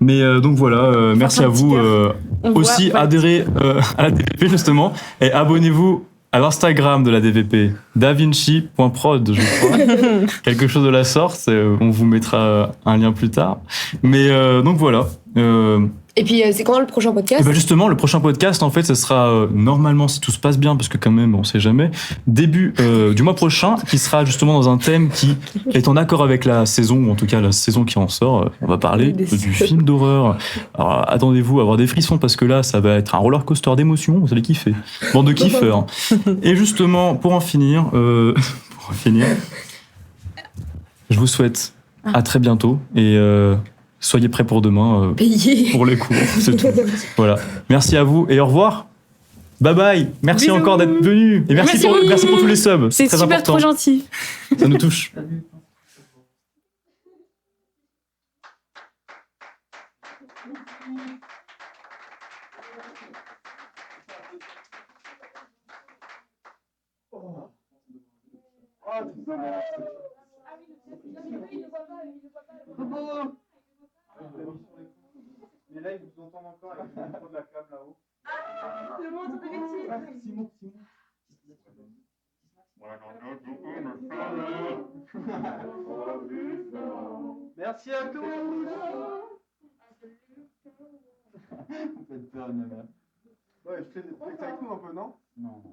Mais donc voilà, merci un à vous. On Aussi, voit- adhérez à la DVP justement et abonnez-vous à l'Instagram de la DVP, davinci.prod, je crois. Quelque chose de la sorte, on vous mettra un lien plus tard. Mais donc voilà. Et puis, c'est quand le prochain podcast Et ben justement, le prochain podcast, en fait, ce sera normalement, si tout se passe bien, parce que quand même, on sait jamais, début du mois prochain, qui sera justement dans un thème qui est en accord avec la saison, ou en tout cas la saison qui en sort. On va parler du film d'horreur. Alors, attendez-vous à avoir des frissons, parce que là, ça va être un roller coaster d'émotions, vous allez kiffer. Bande de kiffeurs. Et justement, pour en finir, je vous souhaite à très bientôt, et soyez prêts pour demain. Payé. Pour les cours, c'est tout. Voilà. Merci à vous et au revoir. Bye bye. Merci Bisous. encore d'être venu. Et merci pour tous les subs. C'est très super important. trop gentil. Ça nous touche. Mais là, ils vous entendent encore avec le micro de la cam là-haut. Simon. Merci à tous. Vous faites peur, une mère. Ouais, je fais des spectacles avec nous un peu, non? Non.